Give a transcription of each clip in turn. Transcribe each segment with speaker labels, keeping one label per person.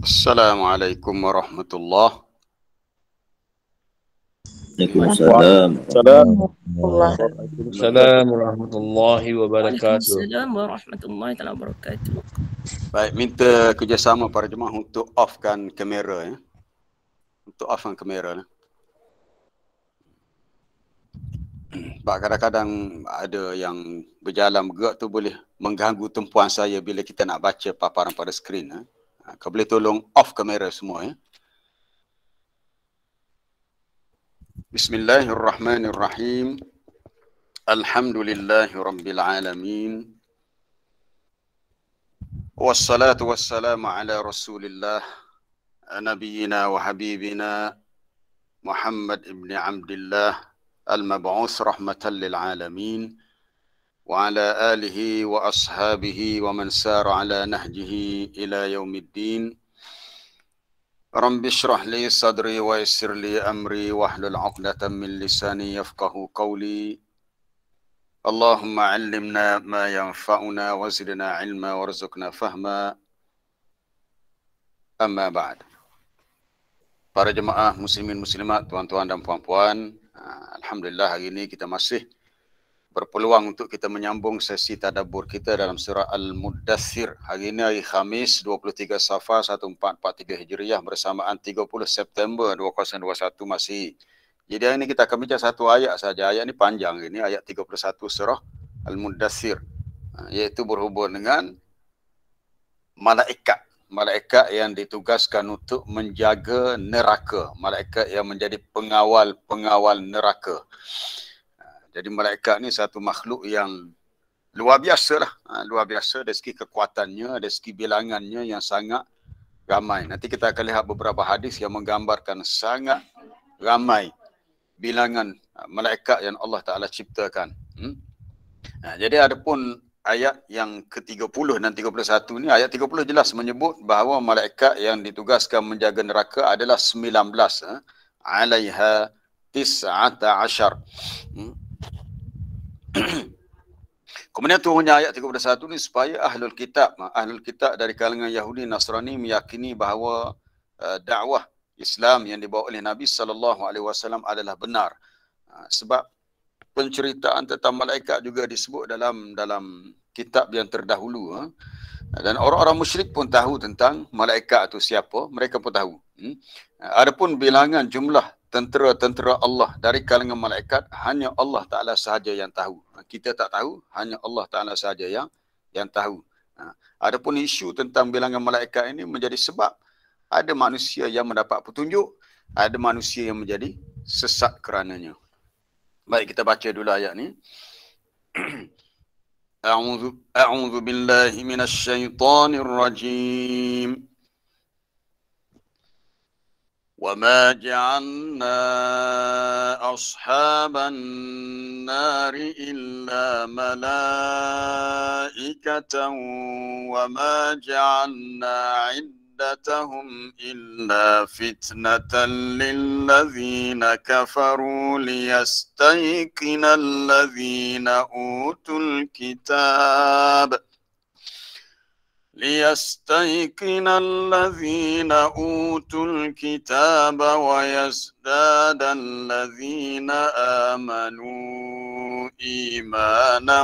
Speaker 1: Assalamualaikum warahmatullahi
Speaker 2: Waalaikumsalam.
Speaker 3: Waalaikumsalam warahmatullahi wabarakatuh.
Speaker 4: Waalaikumsalam warahmatullahi wabarakatuh.
Speaker 1: Baik, minta kerjasama para jemaah untuk offkan kamera ya. Untuk offkan kamera. Sebab kadang-kadang ada yang berjalan bergerak tu boleh mengganggu tumpuan saya bila kita nak baca paparan pada skrin. Kau boleh tolong off kamera semua ya. Bismillahirrahmanirrahim. Alhamdulillahirabbil alamin. Wassalatu wassalamu ala Rasulillah nabiyyina wa habibina Muhammad ibn Abdullah al-mab'uts rahmatan lil alamin wa ala alihi wa ashabihi wa man sara ala nahjihi ila yaumiddin. Rabbi shrah li sadri wa yassir li amri wahlul 'uqdatam min lisani yafqahu qawli. Allahumma 'allimna ma yanfa'una wa zidna 'ilma warzuqna fahma. Amma ba'd. Para jemaah muslimin muslimat, tuan-tuan dan puan-puan, alhamdulillah hari ini kita masih berpeluang untuk kita menyambung sesi tadabbur kita dalam surah Al-Muddathir. Hari ini hari Khamis 23 Safar 1443 Hijriah bersamaan 30 September 2021 Masihi. Jadi hari ini kita akan bincang satu ayat saja. Ayat ini panjang, ini ayat 31 surah Al-Muddathir, iaitu berhubung dengan malaikat. Malaikat yang ditugaskan untuk menjaga neraka. Malaikat yang menjadi pengawal neraka. Jadi malaikat ni satu makhluk yang luar biasa lah. Luar biasa dari segi kekuatannya, dari segi bilangannya yang sangat ramai. Nanti kita akan lihat beberapa hadis yang menggambarkan sangat ramai bilangan malaikat yang Allah Ta'ala ciptakan. Jadi ada pun ayat yang ke-30 dan 31 ni, ayat 30 jelas menyebut bahawa malaikat yang ditugaskan menjaga neraka adalah 19. Alaiha tis'ata ashar. Kemudian turunnya ayat 31 ni supaya ahlul kitab dari kalangan Yahudi Nasrani meyakini bahawa dakwah Islam yang dibawa oleh Nabi SAW adalah benar. Sebab penceritaan tentang malaikat juga disebut dalam kitab yang terdahulu. Dan orang-orang musyrik pun tahu tentang malaikat itu siapa, mereka pun tahu. Adapun bilangan jumlah tentera-tentera Allah dari kalangan malaikat, hanya Allah Ta'ala sahaja yang tahu. Kita tak tahu, hanya Allah Ta'ala sahaja yang tahu. Adapun isu tentang bilangan malaikat ini menjadi sebab ada manusia yang mendapat petunjuk, ada manusia yang menjadi sesat kerananya. Baik, kita baca dulu ayat ni. A'udzu billahi minasyaitonir rajim. وما جعلنا أصحاب النار إلا ملائكة وما جعلنا عدتهم إلا فتنة للذين كفروا ليستيقن الذين أوتوا الكتاب ويزداد الذين آمنوا إيمانا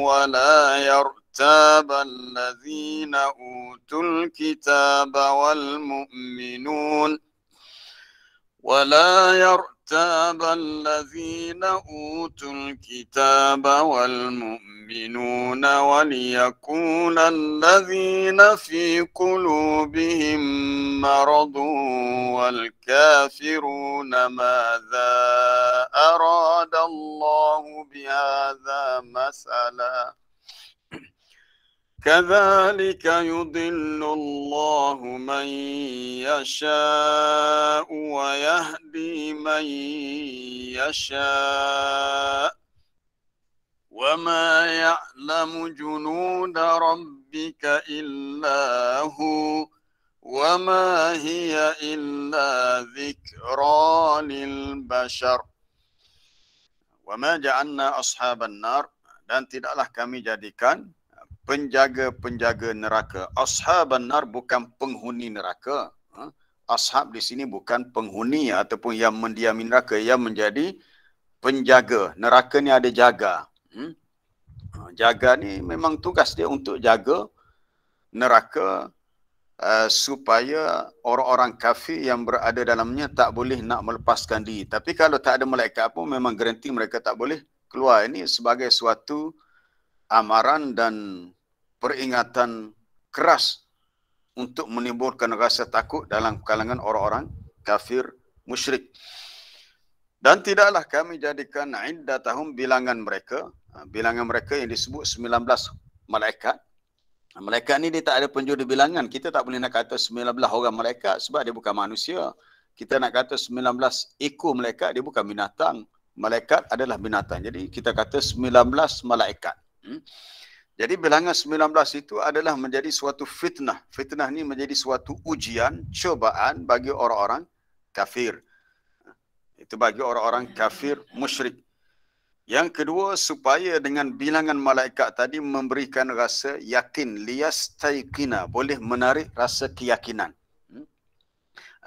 Speaker 1: ولا يرتاب الذين أوتوا الكتاب والمؤمنون وليكون الذين في قلوبهم مرض والكافرون ماذا أراد الله بهذا مثلا كذلك يضل الله من يشاء ويهدي من يشاء وما يعلم جنود ربك إلا هو وما هي إلا ذكرى للبشر وما جعلنا أصحاب النار, dan tidaklah kami jadikan penjaga-penjaga neraka. Ashaban nar bukan penghuni neraka. Ashab di sini bukan penghuni ataupun yang mendiami neraka, yang menjadi penjaga. Neraka ni ada jaga. Jaga ni memang tugas dia untuk jaga neraka, supaya orang-orang kafir yang berada dalamnya tak boleh nak melepaskan diri. Tapi kalau tak ada malaikat pun memang garanti mereka tak boleh keluar. Ini sebagai suatu amaran dan peringatan keras untuk menimbulkan rasa takut dalam kalangan orang-orang kafir musyrik. Dan tidaklah kami jadikan iddatahum bilangan mereka yang disebut 19 malaikat. Malaikat ni dia tak ada penjuru bilangan. Kita tak boleh nak kata 19 orang malaikat sebab dia bukan manusia. Kita nak kata 19 ekor malaikat, dia bukan binatang. Malaikat adalah binatang. Jadi kita kata 19 malaikat. Jadi bilangan 19 itu adalah menjadi suatu fitnah. Fitnah ni menjadi suatu ujian, cobaan bagi orang-orang kafir. Itu bagi orang-orang kafir musyrik. Yang kedua, supaya dengan bilangan malaikat tadi memberikan rasa yakin, liyastaiqina, boleh menarik rasa keyakinan.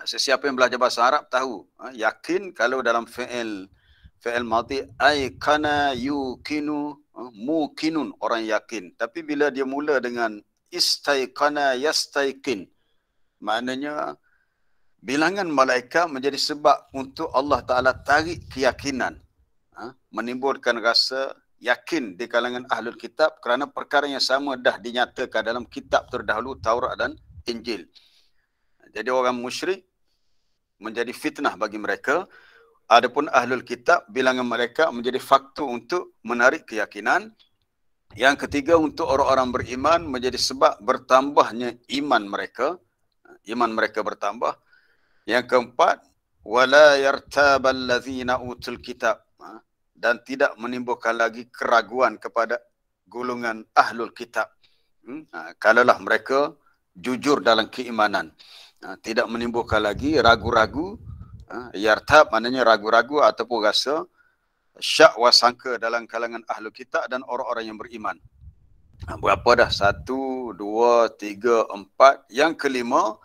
Speaker 1: Sesiapa yang belajar bahasa Arab tahu, yakin kalau dalam fi'il madhi, aikana yukinu, mukinun, orang yakin. Tapi bila dia mula dengan istaiqana yastaiqin, maknanya bilangan malaikat menjadi sebab untuk Allah Ta'ala tarik keyakinan, menimbulkan rasa yakin di kalangan ahlul kitab kerana perkara yang sama dah dinyatakan dalam kitab terdahulu, Taurat dan Injil. Jadi orang musyrik menjadi fitnah bagi mereka. Adapun ahlul kitab, bilangan mereka menjadi faktor untuk menarik keyakinan. Yang ketiga, untuk orang-orang beriman menjadi sebab bertambahnya iman mereka. Iman mereka bertambah. Yang keempat, wala yartabal ladzina utul kitab, dan tidak menimbulkan lagi keraguan kepada golongan ahlul kitab. Kalaulah mereka jujur dalam keimanan, tidak menimbulkan lagi ragu-ragu. Yartab maknanya ragu-ragu ataupun rasa syak wasangka dalam kalangan ahlul kitab dan orang-orang yang beriman. Berapa dah? 1, 2, 3, 4. Yang kelima,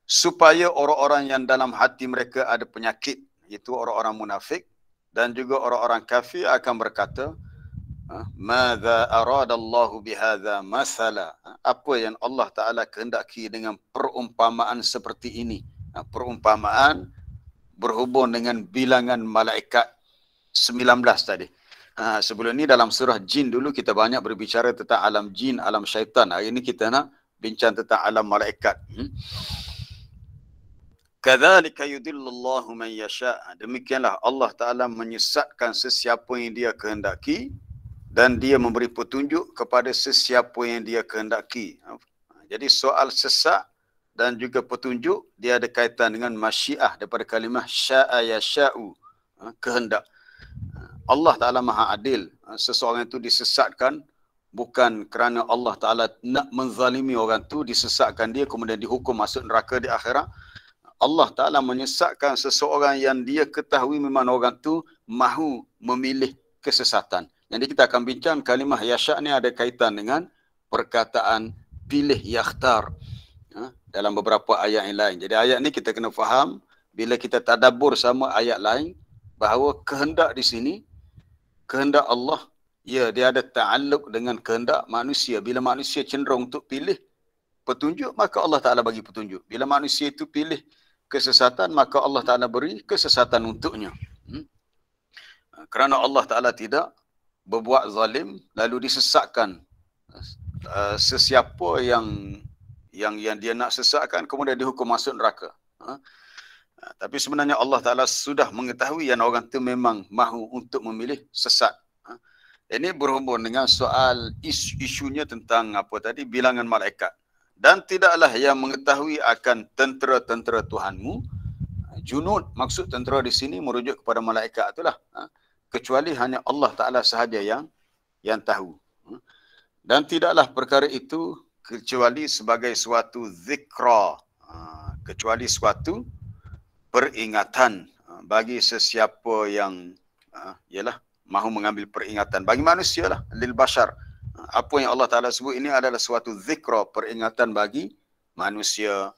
Speaker 1: supaya orang-orang yang dalam hati mereka ada penyakit, iaitu orang-orang munafik dan juga orang-orang kafir akan berkata, madza aradallahu bihadza masala, apa yang Allah Ta'ala kehendaki dengan perumpamaan seperti ini. Perumpamaan berhubung dengan bilangan malaikat 19 tadi. Sebelum ni dalam surah jin dulu kita banyak berbicara tentang alam jin, alam syaitan. Hari ini kita nak bincang tentang alam malaikat. Kadzalika yudillullahu man yasha. Demikianlah Allah Ta'ala menyesatkan sesiapa yang dia kehendaki dan dia memberi petunjuk kepada sesiapa yang dia kehendaki. Jadi soal sesat dan juga petunjuk dia ada kaitan dengan masyiah daripada kalimah sya'a yasha'u, kehendak. Allah Ta'ala Maha Adil. Seseorang itu disesatkan bukan kerana Allah Ta'ala nak menzalimi orang tu, disesatkan dia kemudian dihukum masuk neraka di akhirat. Allah Ta'ala menyesatkan seseorang yang dia ketahui memang orang tu mahu memilih kesesatan. Jadi kita akan bincang kalimah yasha' ni ada kaitan dengan perkataan pilih yakhtar dalam beberapa ayat yang lain. Jadi ayat ni kita kena faham bila kita tadabbur sama ayat lain bahawa kehendak di sini, kehendak Allah, ya dia ada ta'alluq dengan kehendak manusia. Bila manusia cenderung untuk pilih petunjuk, maka Allah Ta'ala bagi petunjuk. Bila manusia itu pilih kesesatan, maka Allah Ta'ala beri kesesatan untuknya. Kerana Allah Ta'ala tidak berbuat zalim lalu disesatkan sesiapa yang dia nak sesatkan kemudian dihukum masuk neraka. Tapi sebenarnya Allah Ta'ala sudah mengetahui yang orang itu memang mahu untuk memilih sesat. Ini berhubung dengan soal isunya tentang apa tadi, bilangan malaikat. Dan tidaklah yang mengetahui akan tentera-tentera Tuhanmu. Junud, maksud tentera di sini merujuk kepada malaikat itulah. Kecuali hanya Allah Ta'ala sahaja yang tahu. Dan tidaklah perkara itu kecuali sebagai suatu zikra, kecuali suatu peringatan bagi sesiapa yang ialah mahu mengambil peringatan. Bagi manusia lah, lil bashar. Apa yang Allah Ta'ala sebut ini adalah suatu zikra, peringatan bagi manusia.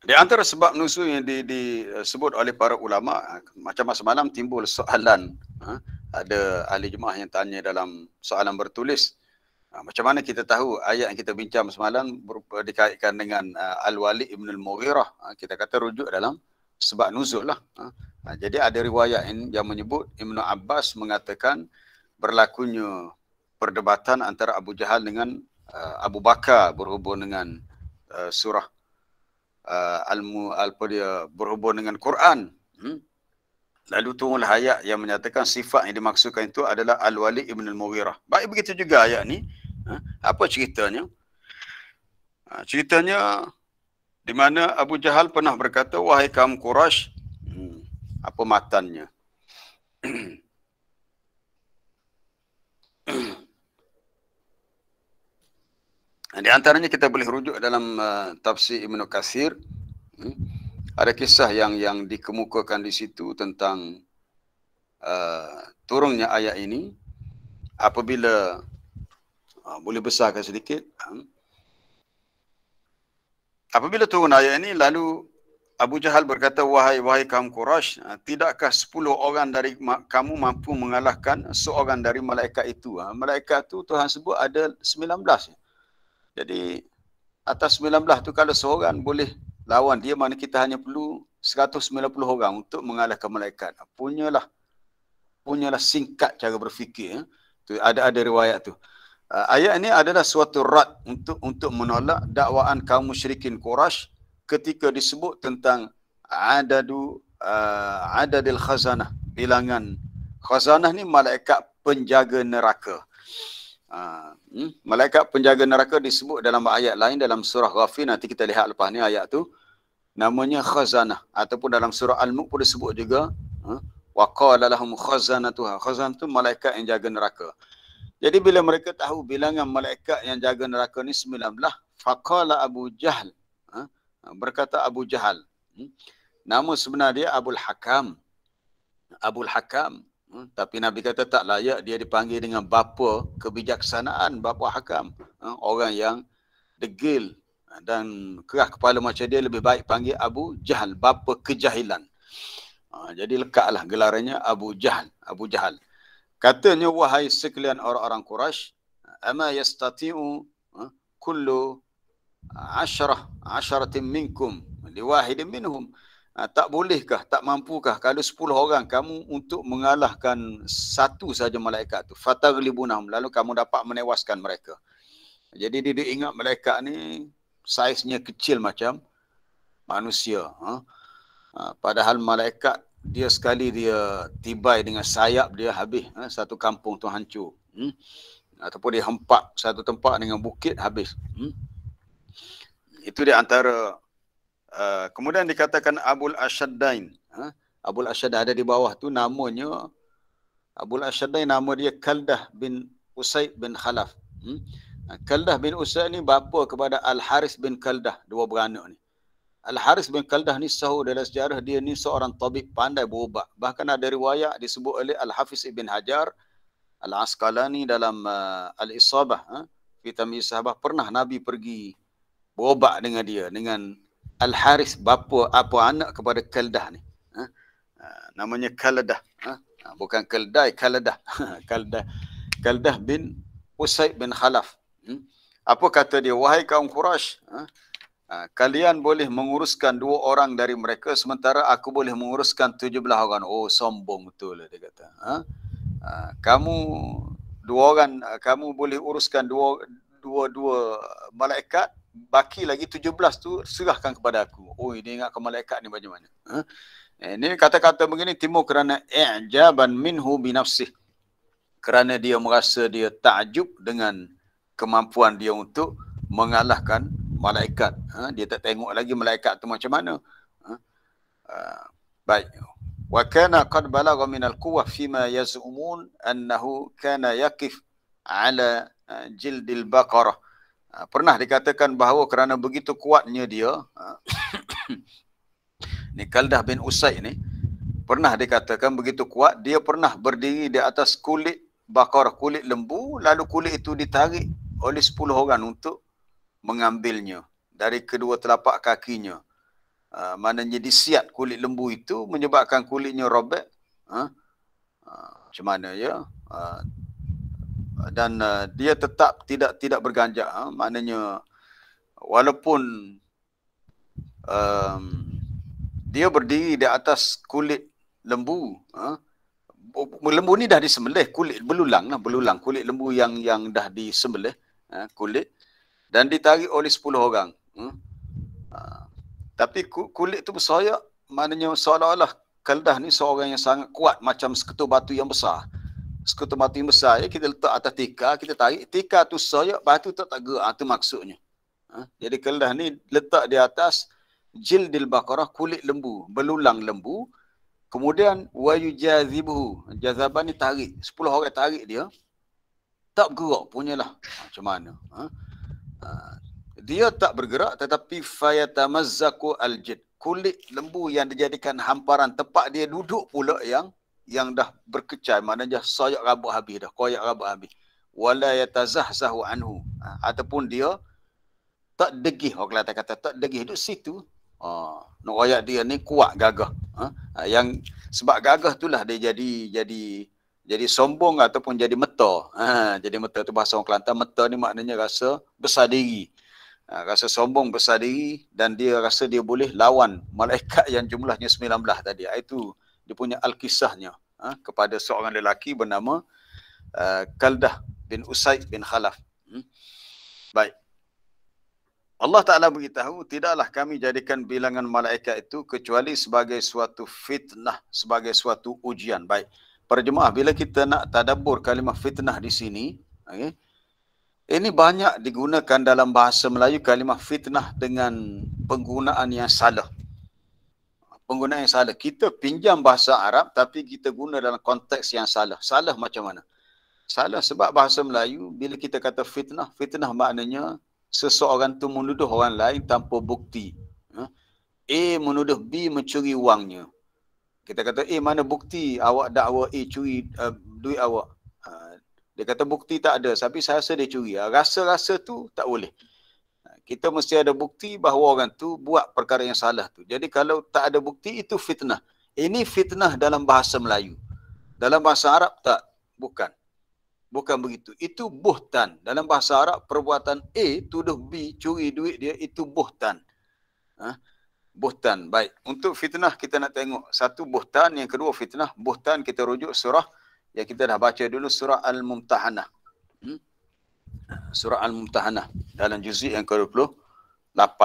Speaker 1: Di antara sebab nuzul yang disebut oleh para ulama, macam semalam timbul soalan, ada ahli jemaah yang tanya dalam soalan bertulis, macam mana kita tahu ayat yang kita bincang semalam dikaitkan dengan Al-Walid ibn Al-Mughirah. Kita kata rujuk dalam sebab nuzul lah. Jadi ada riwayat yang menyebut Ibn Abbas mengatakan berlakunya perdebatan antara Abu Jahal dengan Abu Bakar berhubung dengan surah berhubung dengan Quran. Lalu turunlah ayat yang menyatakan sifat yang dimaksudkan itu adalah Al-Walid ibn Al-Mughirah. Baik, begitu juga ayat ni. Apa ceritanya? Ceritanya di mana Abu Jahal pernah berkata, wahai kaum Quraisy, apa matannya? Di antaranya kita boleh rujuk dalam tafsir Ibn Katsir. Ada kisah yang dikemukakan di situ tentang turunnya ayat ini. Apabila boleh besarkan sedikit. Apabila turun ayat ini, lalu Abu Jahal berkata, wahai kaum Quraisy, tidakkah 10 orang dari kamu mampu mengalahkan seorang dari malaikat itu? Malaikat itu Tuhan sebut ada 19. Jadi atas 19 tu kalau seorang boleh lawan dia, mana kita hanya perlu 190 orang untuk mengalahkan malaikat. Punyalah singkat cara berfikir. Tu ada riwayat tu. Ayat ini adalah suatu rad untuk menolak dakwaan kaum musyrikin Quraisy ketika disebut tentang adadil khazanah. Bilangan khazanah ni malaikat penjaga neraka. Malaikat penjaga neraka disebut dalam ayat lain dalam surah Ghafir, nanti kita lihat lepas ni ayat tu, namanya khazanah, ataupun dalam surah Al-Mulk pun disebut juga wa qala lahum khazanatuha. Khazanah tu malaikat yang jaga neraka. Jadi bila mereka tahu bilangan malaikat yang jaga neraka ni 19, faqala Abu Jahal, berkata Abu Jahal, nama sebenar dia Abul Hakam. Tapi Nabi kata tak layak dia dipanggil dengan bapa kebijaksanaan, bapa Hakam. Orang yang degil dan keras kepala macam dia, lebih baik panggil Abu Jahal, bapa kejahilan. Jadi lekatlah gelarannya Abu Jahal. Katanya, wahai sekalian orang-orang Quraisy, ama yastati'u kullu asharatin minkum liwahidin minhum. Tak bolehkah, tak mampukah kalau 10 orang kamu untuk mengalahkan satu saja malaikat tu? Fataglibunahum, lalu kamu dapat menewaskan mereka. Jadi dia ingat malaikat ni saiznya kecil macam manusia. Padahal malaikat dia sekali dia tibai dengan sayap dia habis. Satu kampung tu hancur. Ataupun dia hempak satu tempat dengan bukit habis. Itu di antara. Kemudian dikatakan Abul Ashaddain. Abul Ashaddain ada di bawah tu, namanya Abul Ashaddain, nama dia Kaldah bin Usaid bin Khalaf. Kaldah bin Usaid ni bapa kepada Al-Haris bin Kaldah, dua beranak ni. Al-Haris bin Kaldah ni sahur dalam sejarah dia ni seorang tabib pandai berubat. Bahkan ada riwayat disebut oleh Al-Hafiz Ibn Hajar Al-Asqalani dalam Al-Isabah fi Tamyiz Sahabah, pernah Nabi pergi berubat dengan dia, dengan Al-Haris, bapa anak kepada Kaldah ni. Namanya Kaldah. Bukan Keldai, Kaldah. Kaldah bin Usaid bin Khalaf. Apa kata dia? Wahai kaum Quraisy, kalian boleh menguruskan 2 orang dari mereka, sementara aku boleh menguruskan 17 orang. Oh, sombong betul lah dia kata. Kamu 2 orang, kamu boleh uruskan dua malaikat, baki lagi 17 tu serahkan kepada aku. Oh, dia ingat ke malaikat ni macam mana? Ini kata-kata begini timbul kerana i'jaban minhu binafsih. Kerana dia merasa dia takjub dengan kemampuan dia untuk mengalahkan malaikat. Dia tak tengok lagi malaikat tu macam mana. Baik. Wa kana qad balagha min al-quwwah fima yaz'umun annahu kana yaqif ala jildil baqarah. Pernah dikatakan bahawa kerana begitu kuatnya dia Ni Kaldah bin Usaid ni pernah dikatakan begitu kuat, dia pernah berdiri di atas kulit bakarah, kulit lembu, lalu kulit itu ditarik oleh 10 orang untuk mengambilnya dari kedua telapak kakinya. Maknanya disiat kulit lembu itu menyebabkan kulitnya robek. Macam mana ya? Dan dia tetap tidak berganjak. Maknanya walaupun dia berdiri di atas kulit lembu, lembu ni dah disembelih, kulit belulang kulit lembu yang dah disembelih, kulit, dan ditarik oleh 10 orang. Tapi kulit tu bersoyak, maknanya seolah-olah Kaldah ni seorang yang sangat kuat, macam sekutu batu yang besar. Sekutu batu yang besar, ya, kita letak atas tikar, kita tarik, tikar tu soyak, batu tu tak gerak, tu maksudnya. Jadi Kaldah ni letak di atas jildil baqarah, kulit lembu, belulang lembu, kemudian wayujazibuhu, jazaban ni tarik, 10 orang tarik dia, tak bergerak punyalah. Macam mana? Dia tak bergerak, tetapi fayatamazzaku aljid, kulit lembu yang dijadikan hamparan, tempat dia duduk pula yang dah berkecai, maknanya soyak rabuk habis dah, koyak rabuk habis. Wala yatazahzahu anhu, ataupun dia tak degih, orang Kelantan kata tak degih, duduk situ. Nak royak dia ni kuat, gagah. Yang sebab gagah itulah dia jadi sombong ataupun jadi meta. Jadi meta tu bahasa orang Kelantan, meta ni maknanya rasa besar diri. Rasa sombong, besar diri, dan dia rasa dia boleh lawan malaikat yang jumlahnya 19 tadi. Itu dia punya al-kisahnya kepada seorang lelaki bernama Kaldah bin Usaid bin Khalaf. Baik. Allah Ta'ala beritahu, tidaklah kami jadikan bilangan malaikat itu kecuali sebagai suatu fitnah, sebagai suatu ujian. Baik. Para jemaah, bila kita nak tadabbur kalimah fitnah di sini, okay, ini banyak digunakan dalam bahasa Melayu kalimah fitnah dengan penggunaan yang salah. Penggunaan yang salah. Kita pinjam bahasa Arab tapi kita guna dalam konteks yang salah. Salah macam mana? Salah sebab bahasa Melayu, bila kita kata fitnah, fitnah maknanya seseorang tu menuduh orang lain tanpa bukti. A menuduh B mencuri wangnya. Kita kata, mana bukti awak dakwa A curi duit awak? Dia kata bukti tak ada, tapi saya rasa dia curi. Rasa-rasa tu tak boleh. Kita mesti ada bukti bahawa orang tu buat perkara yang salah tu. Jadi kalau tak ada bukti, itu fitnah. Ini fitnah dalam bahasa Melayu. Dalam bahasa Arab tak, bukan. Bukan begitu. Itu buhtan. Dalam bahasa Arab, perbuatan A tuduh B curi duit dia, itu buhtan. Buhtan. Baik. Untuk fitnah kita nak tengok. Satu buhtan, yang kedua fitnah. Buhtan kita rujuk surah yang kita dah baca dulu, surah Al-Mumtahanah. Surah Al-Mumtahanah dalam juzuk yang ke-28.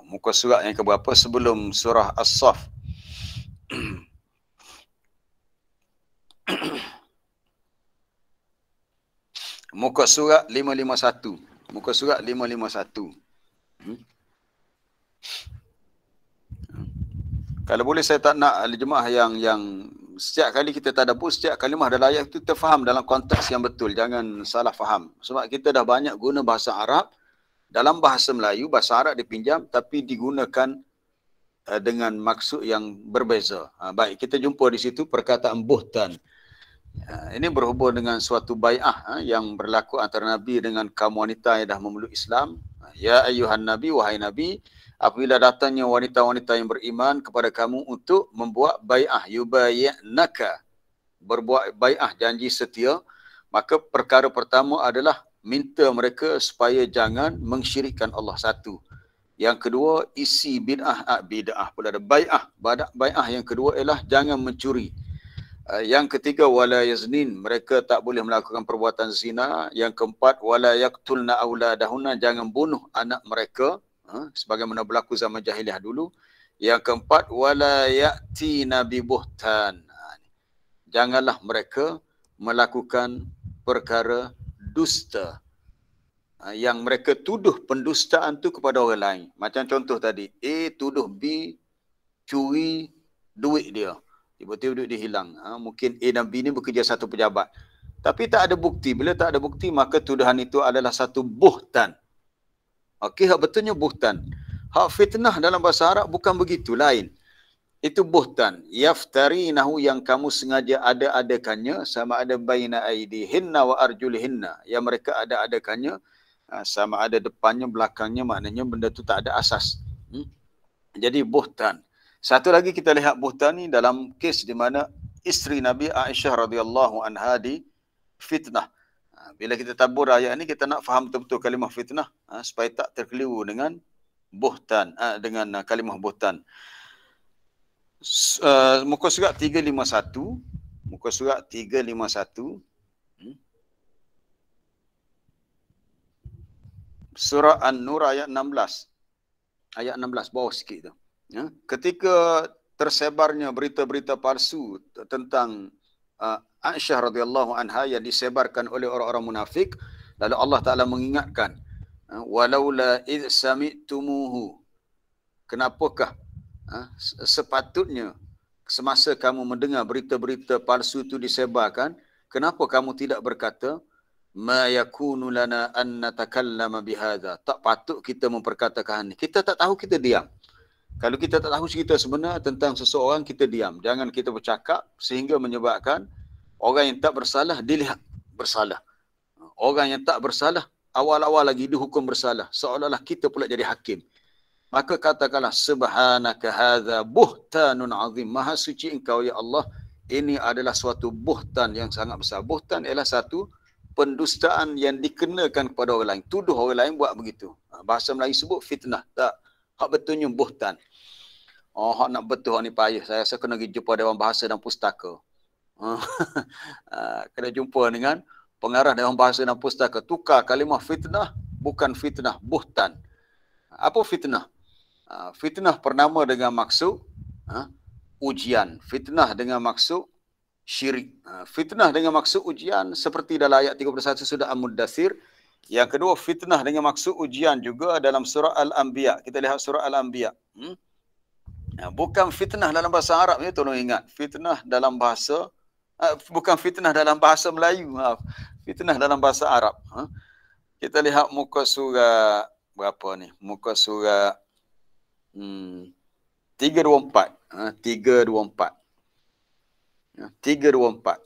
Speaker 1: Muka surat yang keberapa sebelum surah As-Saff. Muka surat 551. Muka surat 551. Kalau boleh saya tak nak jemaah yang setiap kali kita tadabbur, setiap kalimah dalam ayat itu terfaham dalam konteks yang betul. Jangan salah faham. Sebab kita dah banyak guna bahasa Arab. Dalam bahasa Melayu, bahasa Arab dipinjam tapi digunakan dengan maksud yang berbeza. Baik, kita jumpa di situ perkataan buhtan. Ini berhubung dengan suatu bai'ah yang berlaku antara Nabi dengan kaum wanita yang dah memeluk Islam. Ya ayuhan Nabi, wahai Nabi, apabila datangnya wanita-wanita yang beriman kepada kamu untuk membuat bai'ah, yubayi'naka, berbuat bai'ah, janji setia, maka perkara pertama adalah minta mereka supaya jangan mengsyirikkan Allah, satu. Yang kedua, isi bid'ah pula ada bai'ah yang kedua ialah jangan mencuri. Yang ketiga, wala yaznin, mereka tak boleh melakukan perbuatan zina. Yang keempat, wala yaqtulna auladahunna, jangan bunuh anak mereka, sebagaimana berlaku zaman jahiliah dulu. Yang keempat, wala ya'tina bi buhtan, janganlah mereka melakukan perkara dusta, yang mereka tuduh pendustaan tu kepada orang lain. Macam contoh tadi, A tuduh B curi duit dia, tiba-tiba duit dia hilang. Mungkin A dan B ni bekerja satu pejabat, tapi tak ada bukti. Bila tak ada bukti, maka tuduhan itu adalah satu buhtan. Okey, hak betulnya buhtan. Hak fitnah dalam bahasa Arab bukan begitu, lain. Itu buhtan. Yaftarinahu, yang kamu sengaja ada-adakannya, sama ada baina aidihinna wa arjulihinna. Yang mereka ada-adakannya, sama ada depannya, belakangnya, maknanya benda tu tak ada asas. Jadi buhtan. Satu lagi kita lihat buhtan ni dalam kes di mana isteri Nabi Aisyah radhiyallahu anha di fitnah. Bila kita tabur ayat ni, kita nak faham betul-betul kalimah fitnah supaya tak terkeliru dengan buhtan, dengan kalimah buhtan. Muka surat 351, muka surat 351, surah An-Nur ayat 16. Ayat 16 bawah sikit tu. Ya, ketika tersebarnya berita-berita palsu tentang Aisyah radhiyallahu anha yang disebarkan oleh orang-orang munafik, lalu Allah Taala mengingatkan, walaula id sami'tumuhu, kenapakah sepatutnya semasa kamu mendengar berita-berita palsu itu disebarkan, kenapa kamu tidak berkata, ma yakunu lana an natakallama bihadza, tak patut kita memperkatakan ini. Kita tak tahu, kita diam. Kalau kita tak tahu cerita sebenar tentang seseorang, kita diam. Jangan kita bercakap sehingga menyebabkan orang yang tak bersalah dilihat bersalah. Orang yang tak bersalah awal-awal lagi dihukum bersalah, seolah-olah kita pula jadi hakim. Maka katakanlah, subhanaka hadza buhtanun azim, maha suci engkau ya Allah, ini adalah suatu buhtan yang sangat besar. Buhtan ialah satu pendustaan yang dikenakan kepada orang lain, tuduh orang lain buat begitu. Bahasa Melayu sebut fitnah, tak. Hak betulnya buhtan. Hak nak betul hak ni payah. Saya rasa kena pergi jumpa Dewan Bahasa dan Pustaka. Kena jumpa dengan pengarah Dewan Bahasa dan Pustaka. Tukar kalimah fitnah, bukan fitnah, buhtan. Apa fitnah? Fitnah pernama dengan maksud ujian. Fitnah dengan maksud syirik. Fitnah dengan maksud ujian seperti dalam ayat 31 surah Al-Muddathir. Yang kedua, fitnah dengan maksud ujian juga dalam surah Al-Anbiya. Kita lihat surah Al-Anbiya. Bukan fitnah dalam bahasa Arab ni, tolong ingat. Fitnah dalam bahasa, bukan fitnah dalam bahasa Melayu. Fitnah dalam bahasa Arab. Kita lihat muka surah berapa ni? Muka surah 324. 324. 324.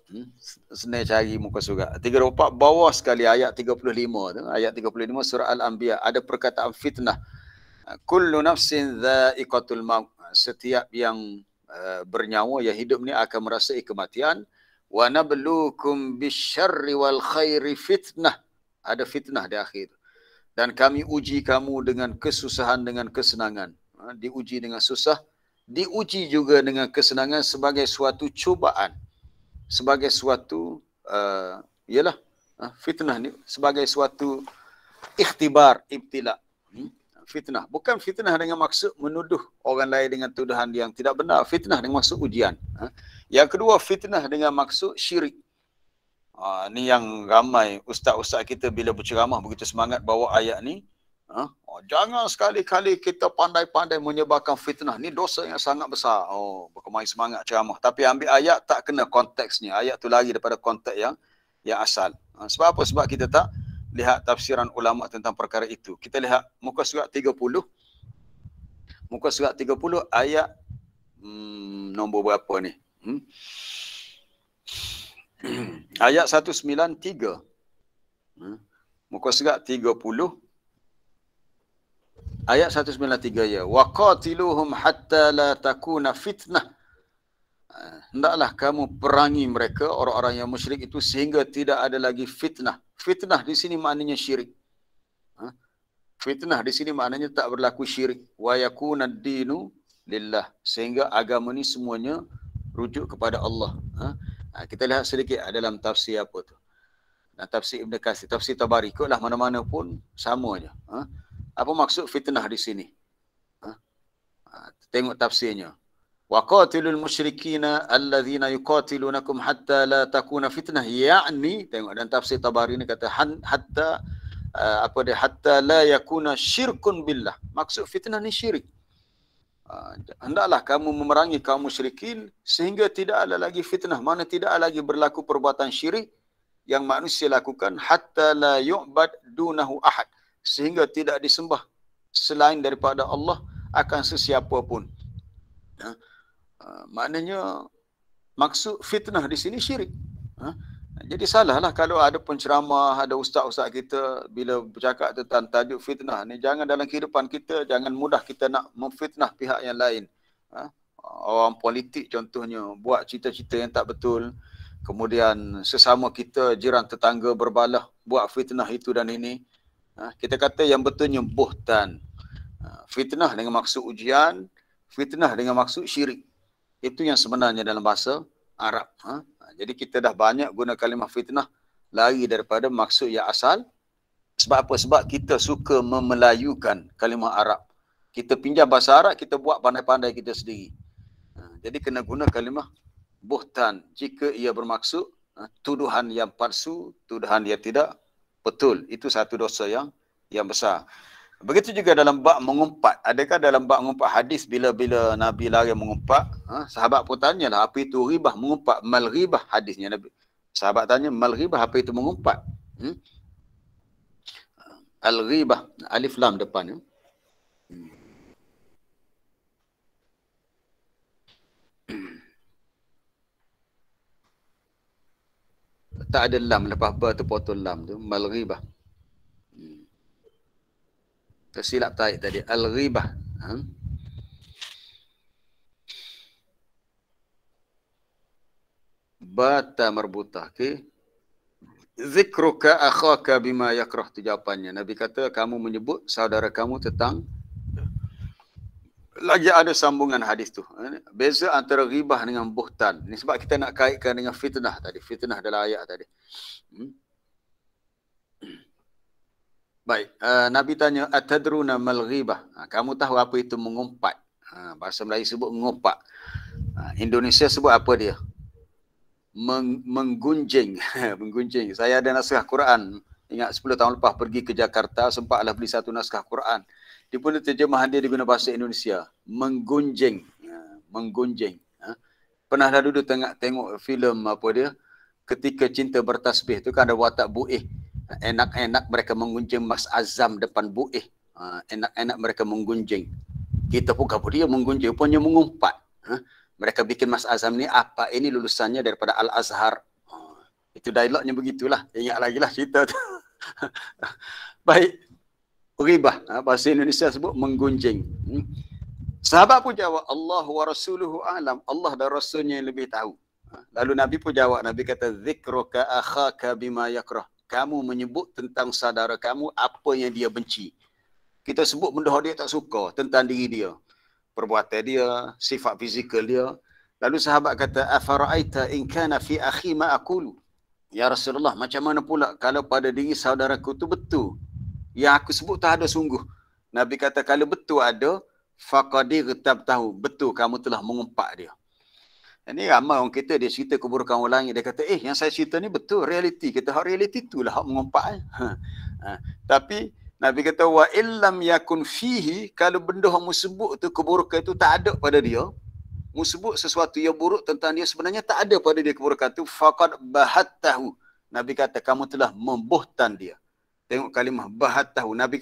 Speaker 1: Senang cari muka surat. 324 bawah sekali ayat 35 tu. Ayat 35 surah Al-Anbiya ada perkataan fitnah. Kullu nafsin dha'iqatul maut. Setiap yang bernyawa, yang hidup ni akan merasai kematian. Wa nabluukum bisyarri wal khairi fitnah. Ada fitnah di akhir. Dan kami uji kamu dengan kesusahan, dengan kesenangan. Diuji dengan susah, diuji juga dengan kesenangan sebagai suatu cubaan, sebagai suatu fitnah ni, sebagai suatu ikhtibar, ibtila. Fitnah bukan fitnah dengan maksud menuduh orang lain dengan tuduhan yang tidak benar. Fitnah dengan maksud ujian. Yang kedua, fitnah dengan maksud syirik. Ni yang ramai ustaz-ustaz kita bila berceramah begitu semangat bawa ayat ni. Jangan sekali-kali kita pandai-pandai menyebarkan fitnah. Ni dosa yang sangat besar. Berkemai semangat ceramah. Tapi ambil ayat tak kena konteksnya. Ayat tu lari daripada konteks yang asal. Sebab apa? Sebab kita tak lihat tafsiran ulama tentang perkara itu. Kita lihat muka surat 30. Muka surat 30 ayat nombor berapa ni? Ayat 193. Muka surat 30. Ayat 193 ya. Wa qatiluhum hatta la takuna fitnah. Hendaklah kamu perangi mereka, orang-orang yang musyrik itu, sehingga tidak ada lagi fitnah. Fitnah di sini maknanya syirik. Fitnah di sini maknanya tak berlaku syirik. Wa yakuna ad-dinu lillah. Sehingga agama ni semuanya rujuk kepada Allah. Kita lihat sedikit dalam tafsir apa tu. Dan tafsir Ibn Katsir, tafsir Tabari, ikutlah mana-mana pun sama aja. Apa maksud fitnah di sini? Tengok tafsirnya. Wa qatilul musyrikina allazina yuqatilunakum hatta la takuna fitnah. Yakni, tengok dan tafsir Tabari ni kata hatta hatta la yakuna syirkun billah. Maksud fitnah ni syirik. Hendaklah kamu memerangi kaum musyrikin sehingga tidak ada lagi fitnah, mana tidak ada lagi berlaku perbuatan syirik yang manusia lakukan, hatta la yu'bad dunahu ahad, sehingga tidak disembah selain daripada Allah akan sesiapa pun. Maknanya maksud fitnah di sini syirik. Jadi salahlah kalau ada penceramah, ada ustaz-ustaz kita bila bercakap tentang tajuk fitnah ni, jangan dalam kehidupan kita, jangan mudah kita nak memfitnah pihak yang lain. Orang politik contohnya buat cita-cita yang tak betul, kemudian sesama kita, jiran tetangga berbalah buat fitnah itu dan ini. Kita kata yang betulnya buhtan. Fitnah dengan maksud ujian, fitnah dengan maksud syirik. Itu yang sebenarnya dalam bahasa Arab. Jadi kita dah banyak guna kalimah fitnah, lari daripada maksud yang asal. Sebab apa? Sebab kita suka memelayukan kalimah Arab. Kita pinjam bahasa Arab, kita buat pandai-pandai kita sendiri. Jadi kena guna kalimah buhtan jika ia bermaksud tuduhan yang palsu, tuduhan yang tidak betul. Itu satu dosa yang besar. Begitu juga dalam bab mengumpat. Adakah dalam bab mengumpat hadis bila Nabi larang mengumpat? Sahabat pun tanyalah, apa itu ribah mengumpat? Mal ribah hadisnya Nabi. Sahabat tanya, mal ribah apa itu mengumpat? Al ribah, alif lam depan. Tak ada lam lepas ba tu potong lam tu, mal ribah. Tersilap tarik tadi. Al-ghibah. Bata marbutah. Okay. Zikruka akhaka bima yakrah. Itu jawapannya. Nabi kata kamu menyebut saudara kamu tentang. Lagi ada sambungan hadis tu. Beza antara ghibah dengan buhtan. Ini sebab kita nak kaitkan dengan fitnah tadi. Fitnah dalam ayat tadi. Baik, Nabi tanya, atadruna mal ghibah. Kamu tahu apa itu mengumpat? Bahasa Melayu sebut mengumpat. Indonesia sebut apa dia? Menggunjing. Menggunjing. Saya ada naskah Quran. Ingat 10 tahun lepas pergi ke Jakarta, sempatlah beli satu naskah Quran. Dia pun terjemahan dia diguna bahasa Indonesia. Menggunjing. Menggunjing. Pernah dah duduk tengok filem apa dia? Ketika Cinta Bertasbih tu kan ada watak buih. Enak-enak mereka menggunjing Mas Azam depan buih. Enak-enak mereka menggunjing. Kita pun apa dia menggunjing, punya mengumpat. Mereka bikin Mas Azam ni apa? Ini lulusannya daripada Al-Azhar. Itu dialognya begitulah. Ingat lagi lah cerita tu. Baik. Ribah. Bahasa Indonesia sebut menggunjing. Sahabat pun jawab, Allah wa rasuluhu a'lam. Allah dan Rasulnya yang lebih tahu. Lalu Nabi pun jawab. Nabi kata, zikruka akhaka bima yakrah. Kamu menyebut tentang saudara kamu apa yang dia benci. Kita sebut benda dia tak suka tentang diri dia. Perbuatan dia, sifat fizikal dia. Lalu sahabat kata, afara'aita in kana fi akhi ma aqulu. Ya Rasulullah, macam mana pula kalau pada diri saudaraku tu betul? Yang aku sebut tak ada sungguh. Nabi kata, kalau betul ada, faqadir tabtahu. Betul kamu telah mengumpat dia. Ini ramai orang kita, dia cerita keburukan orang lain. Dia kata, yang saya cerita ni betul, realiti. Kita hak realiti itulah hak mengumpat. Tapi Nabi kata, wa illam yakun fihi, kalau benda yang mu sebut tu, keburukan itu tak ada pada dia. Mu sebut sesuatu yang buruk tentang dia, sebenarnya tak ada pada dia keburukan itu. Faqad bahattahu. Nabi kata, kamu telah membuhtan dia. Tengok kalimah bahattahu. Nabi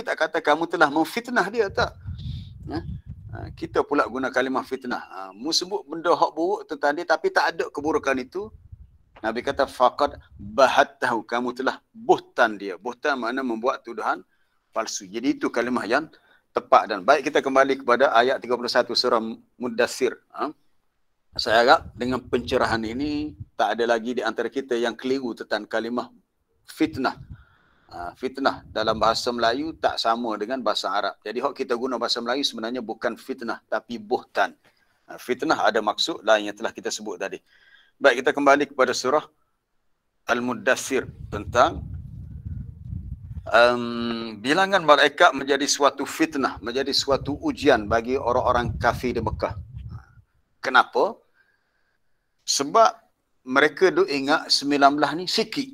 Speaker 1: tak kata kamu telah memfitnah dia, tak. Kita pula guna kalimah fitnah. Mu sebut benda hak buruk tentang dia tapi tak ada keburukan itu. Nabi kata faqad bahattahu, kamu telah buhtan dia. Buhtan makna membuat tuduhan palsu. Jadi itu kalimah yang tepat. Dan baik, kita kembali kepada ayat 31 surah Muddathir. Saya harap dengan pencerahan ini tak ada lagi di antara kita yang keliru tentang kalimah fitnah. Fitnah dalam bahasa Melayu tak sama dengan bahasa Arab. Jadi hak kita guna bahasa Melayu sebenarnya bukan fitnah tapi buhtan. Fitnah ada maksud lain yang telah kita sebut tadi. Baik, kita kembali kepada surah Al-Muddathir tentang bilangan malaikat menjadi suatu fitnah, menjadi suatu ujian bagi orang-orang kafir di Mekah. Kenapa? Sebab mereka duk ingat 19 ni sikit.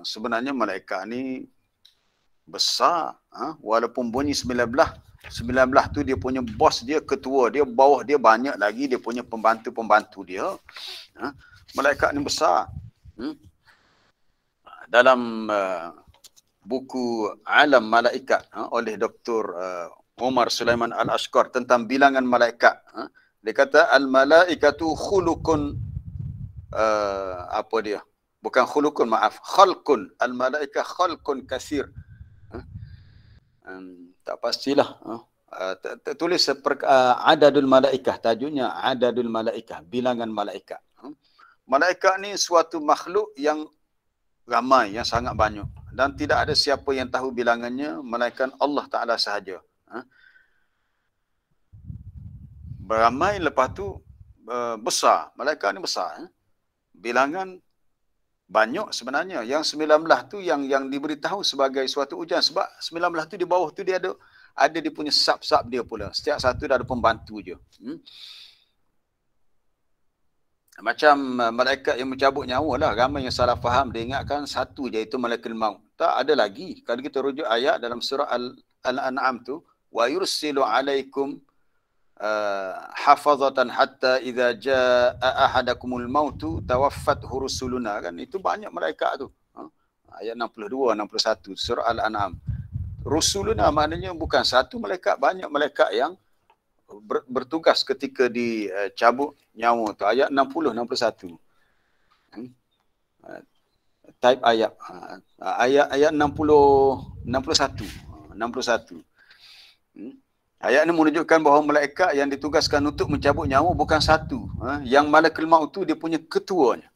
Speaker 1: Sebenarnya malaikat ni besar. Walaupun bunyi 19 tu dia punya bos dia, ketua dia, bawah dia banyak lagi dia punya pembantu-pembantu dia. Malaikat ni besar. Dalam buku Alam Malaikat oleh Dr. Umar Sulaiman Al-Ashqar tentang bilangan malaikat. Dia kata al-malaikatu khuluqun apa dia? Bukan khuluqun, maaf, khalqun. Al-malaikah khalqun katsir. Tak pastilah. Tulis adadul malaikah, tajuknya adadul malaikah, bilangan malaikat. Malaikat ni suatu makhluk yang ramai, yang sangat banyak, dan tidak ada siapa yang tahu bilangannya melainkan Allah Taala sahaja. Beramai, lepas tu besar. Malaikat ni besar. Bilangan banyak sebenarnya. Yang 19 tu yang diberitahu sebagai suatu ujian, sebab 19 tu di bawah tu dia ada dia punya sub-sub dia pula. Setiap satu dah ada pembantu je. Macam malaikat yang mencabut nyawa lah. Ramai yang salah faham. Dia ingatkan satu je, itu malaikat maut. Tak, ada lagi. Kalau kita rujuk ayat dalam surah Al-An'am tu, wa yursilu alaikum hafazatan hatta idza jaa ahadakumul mautu tawaffathu rusuluna, kan itu banyak malaikat tu. Ayat 62 61 surah Al-An'am. Rusuluna maknanya bukan satu malaikat, banyak malaikat yang bertugas ketika dicabut nyawa tu. Ayat 60 61. Type ayat ayat 60 61 61. Ayat ini menunjukkan bahawa malaikat yang ditugaskan untuk mencabut nyawa bukan satu. Yang malakul maut tu dia punya ketuanya.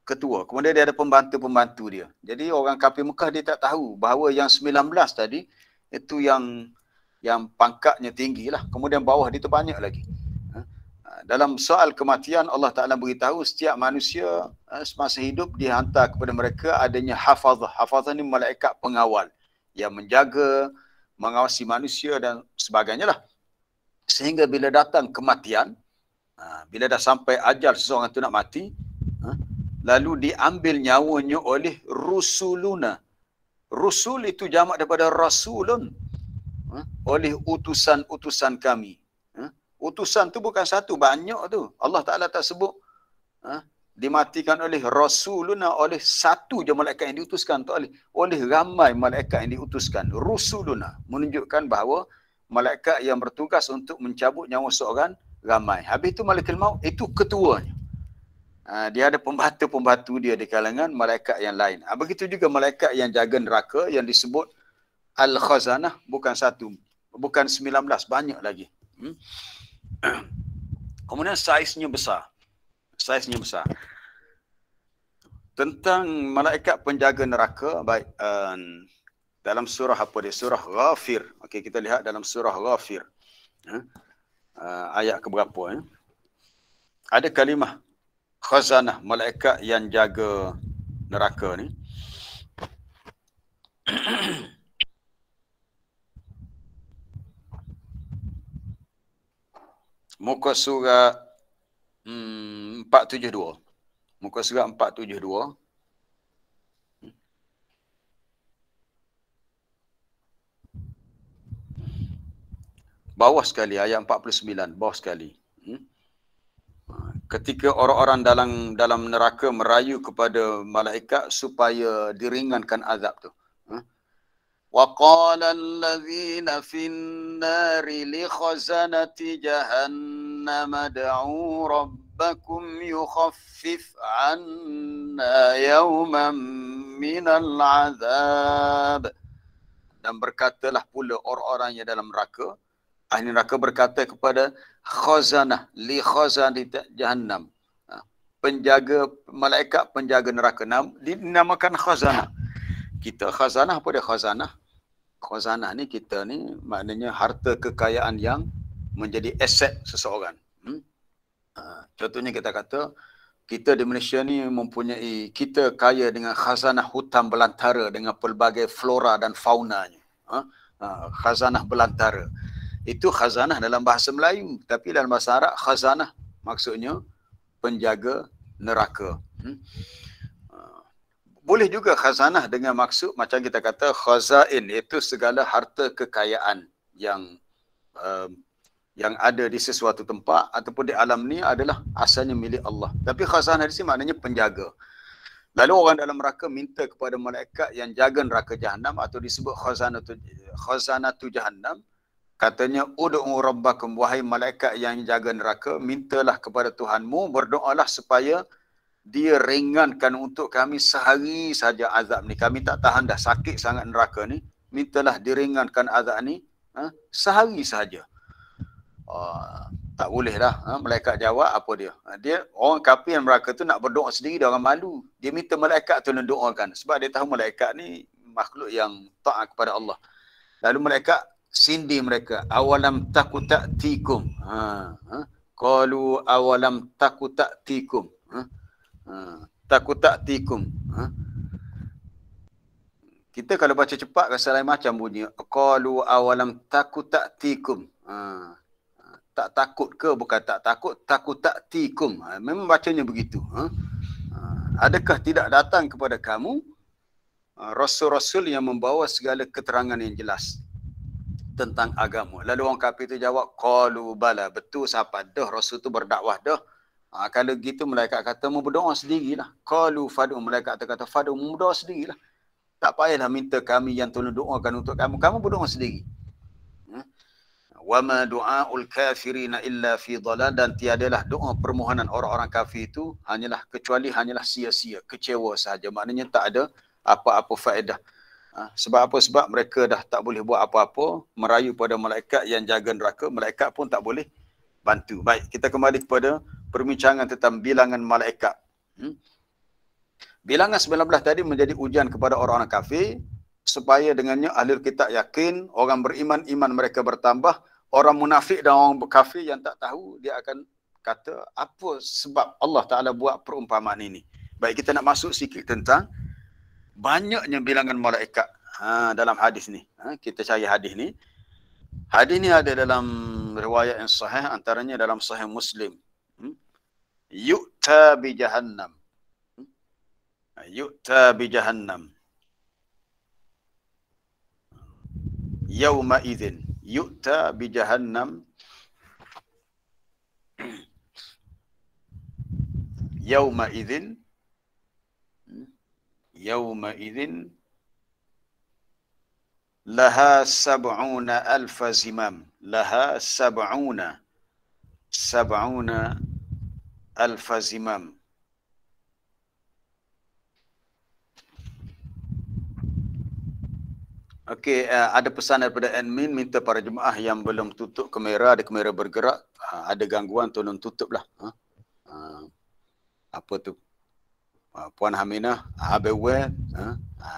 Speaker 1: Ketua. Kemudian dia ada pembantu-pembantu dia. Jadi orang kafir Mekah dia tak tahu bahawa yang 19 tadi itu yang pangkatnya tinggi lah. Kemudian bawah dia tu banyak lagi. Dalam soal kematian Allah Ta'ala beritahu setiap manusia semasa hidup dihantar kepada mereka adanya hafazah. Hafazah ni malaikat pengawal yang menjaga, mengawasi manusia dan sebagainya lah. Sehingga bila datang kematian, bila dah sampai ajal seseorang tu nak mati, lalu diambil nyawanya oleh rusuluna. Rusul itu jamak daripada rasulun. Oleh utusan-utusan kami. Utusan tu bukan satu, banyak tu. Allah Ta'ala tak sebut dimatikan oleh rasuluna, oleh satu je malaikat yang diutuskan, tak oleh ramai malaikat yang diutuskan. Rusuluna menunjukkan bahawa malaikat yang bertugas untuk mencabut nyawa seorang ramai. Habis itu malaikat maut itu ketuanya. Dia ada pembantu-pembantu dia di kalangan malaikat yang lain. Begitu juga malaikat yang jaga neraka yang disebut Al-Khazanah, bukan satu, bukan 19, banyak lagi. Kemudian saiznya besar. Saiznya besar. Tentang malaikat penjaga neraka, baik dalam surah apa dia? Surah Ghafir. Okey, kita lihat dalam surah Ghafir. Ayat keberapa? Ada kalimah khazanah, malaikat yang jaga neraka ni. Muka surat 472. Muka surat 472. Bawah sekali, ayat 49, bawah sekali. Ketika orang-orang dalam neraka merayu kepada malaikat supaya diringankan azab tu. Wa qala allazina fin nari li khazanati jahannam ad'u rabbakum yukhaffif 'anna yawman minal 'adzab. Dan berkatalah pula orang-orang yang dalam neraka, ahli neraka berkata kepada khazanah, li khazanati jahannam, penjaga, malaikat penjaga neraka, dinamakan khazanah. Kita khazanah, apa dia khazanah? Khazanah ni kita ni maknanya harta kekayaan yang menjadi aset seseorang. Contohnya kita kata kita di Malaysia ni mempunyai, kita kaya dengan khazanah hutan belantara dengan pelbagai flora dan faunanya. Khazanah belantara. Itu khazanah dalam bahasa Melayu. Tapi dalam bahasa Arab, khazanah maksudnya penjaga neraka. Boleh juga khazanah dengan maksud macam kita kata khazain, iaitu segala harta kekayaan yang ada di sesuatu tempat ataupun di alam ni adalah asalnya milik Allah. Tapi khazanah di sini maknanya penjaga. Lalu orang dalam neraka minta kepada malaikat yang jaga neraka Jahannam atau disebut khazanatu Jahannam. Katanya, ud'u rabbakum, wahai malaikat yang jaga neraka, mintalah kepada Tuhanmu, berdoalah supaya dia ringankan untuk kami sehari saja azab ni. Kami tak tahan dah, sakit sangat neraka ni. Mintalah diringankan azab ni sehari saja. Tak boleh dah. Malaikat jawab apa dia? Dia orang kafir yang neraka tu nak berdoa sendiri, dia orang malu. Dia minta malaikat tu nak doakan. Sebab dia tahu malaikat ni makhluk yang taat kepada Allah. Lalu malaikat sindir mereka. Awalam taku ta'tikum. Qalu awalam taku ta'tikum. Taku ta'tikum. Kita kalau baca cepat rasa lain macam bunyi. Qalu awalam taku ta'tikum. Tak takut ke? Bukan tak takut. Takut ta'tikum. Memang bacanya begitu. Adakah tidak datang kepada kamu rasul-rasul yang membawa segala keterangan yang jelas tentang agama? Lalu orang kafir itu jawab, qalu bala, betul siapa dah rasul tu berdakwah dah. Kalau gitu malaikat kata mu berdoa sendirilah. Qalu fadu, malaikat kata fadu, mu berdoa sendirilah. Tak payahlah minta kami yang tolong doakan untuk kamu. Kamu berdoa sendiri. Wa ma du'aul kafirina illa fi dhalal, dan tiadalah doa permohonan orang-orang kafir itu hanyalah sia-sia, kecewa sahaja. Maknanya tak ada apa-apa faedah. Sebab apa? Sebab mereka dah tak boleh buat apa-apa, merayu pada malaikat yang jaga neraka, malaikat pun tak boleh bantu. Baik, kita kembali kepada perbincangan tentang bilangan malaikat. Bilangan 19 tadi menjadi ujian kepada orang-orang kafir, supaya dengannya ahli kitab yakin, orang beriman iman mereka bertambah, orang munafik dan orang kafir yang tak tahu, dia akan kata apa sebab Allah Ta'ala buat perumpamaan ini. Baik, kita nak masuk sikit tentang banyaknya bilangan malaikat dalam hadis ni. Kita cari hadis ni. Hadis ni ada dalam riwayat yang sahih, antaranya dalam sahih Muslim. Yu'ta bi jahannam. Yu'ta bi jahannam. Yawma idzin. Yu'ta bi jahannam. Yawma idzin. Yawma idzin laha sab'una alfa zimam. Laha sab'una alfa zimam. Okey, ada pesan daripada admin, minta para jemaah yang belum tutup kamera, ada kamera bergerak, ada gangguan tolong tutuplah. Apa tu? Puan Haminah, beware,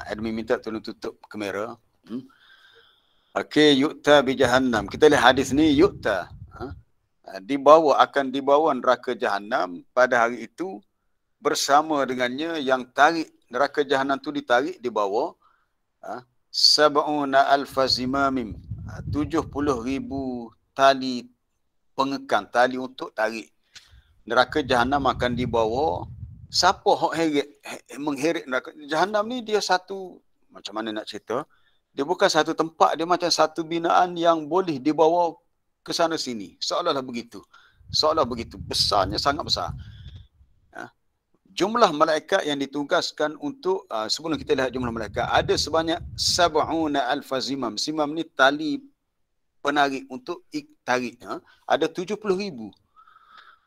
Speaker 1: admin minta tolong tutup kamera. Okey, yu'ta bi jahannam. Kita lihat hadis ni, yu'ta. Akan dibawa neraka Jahannam pada hari itu bersama dengannya yang tarik neraka Jahannam tu, ditarik, dibawa sab'una alfa zimamim, 70,000 tali pengekang, tali untuk tarik. Neraka Jahannam akan dibawa. Siapa hok mengheret neraka Jahannam ni? Dia satu, macam mana nak cerita, dia bukan satu tempat, dia macam satu binaan yang boleh dibawa ke sana sini. Seolah-olah begitu. Seolah begitu. Besarnya, sangat besar. Jumlah malaikat yang ditugaskan untuk, sebelum kita lihat jumlah malaikat, ada sebanyak sab'una alfa zimam. Zimam ni tali penarik untuk tarik. Ada 70,000.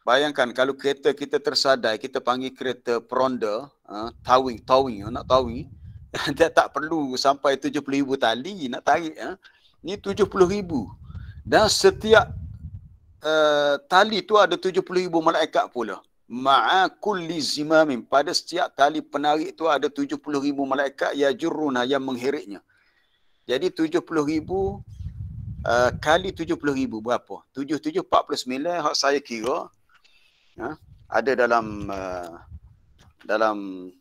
Speaker 1: Bayangkan kalau kereta kita tersadai, kita panggil kereta peronda, towing, nak towing, tak perlu sampai 70,000 tali nak tarik. Ni 70,000. Dan setiap tali tu ada 70,000 malaikat pula. Ma'a kulli zimamin, pada setiap tali penarik tu ada 70,000 malaikat yajurruna, yang mengheritnya. Jadi 70,000 kali 70,000 berapa? 77 49, hak saya kira. Ada dalam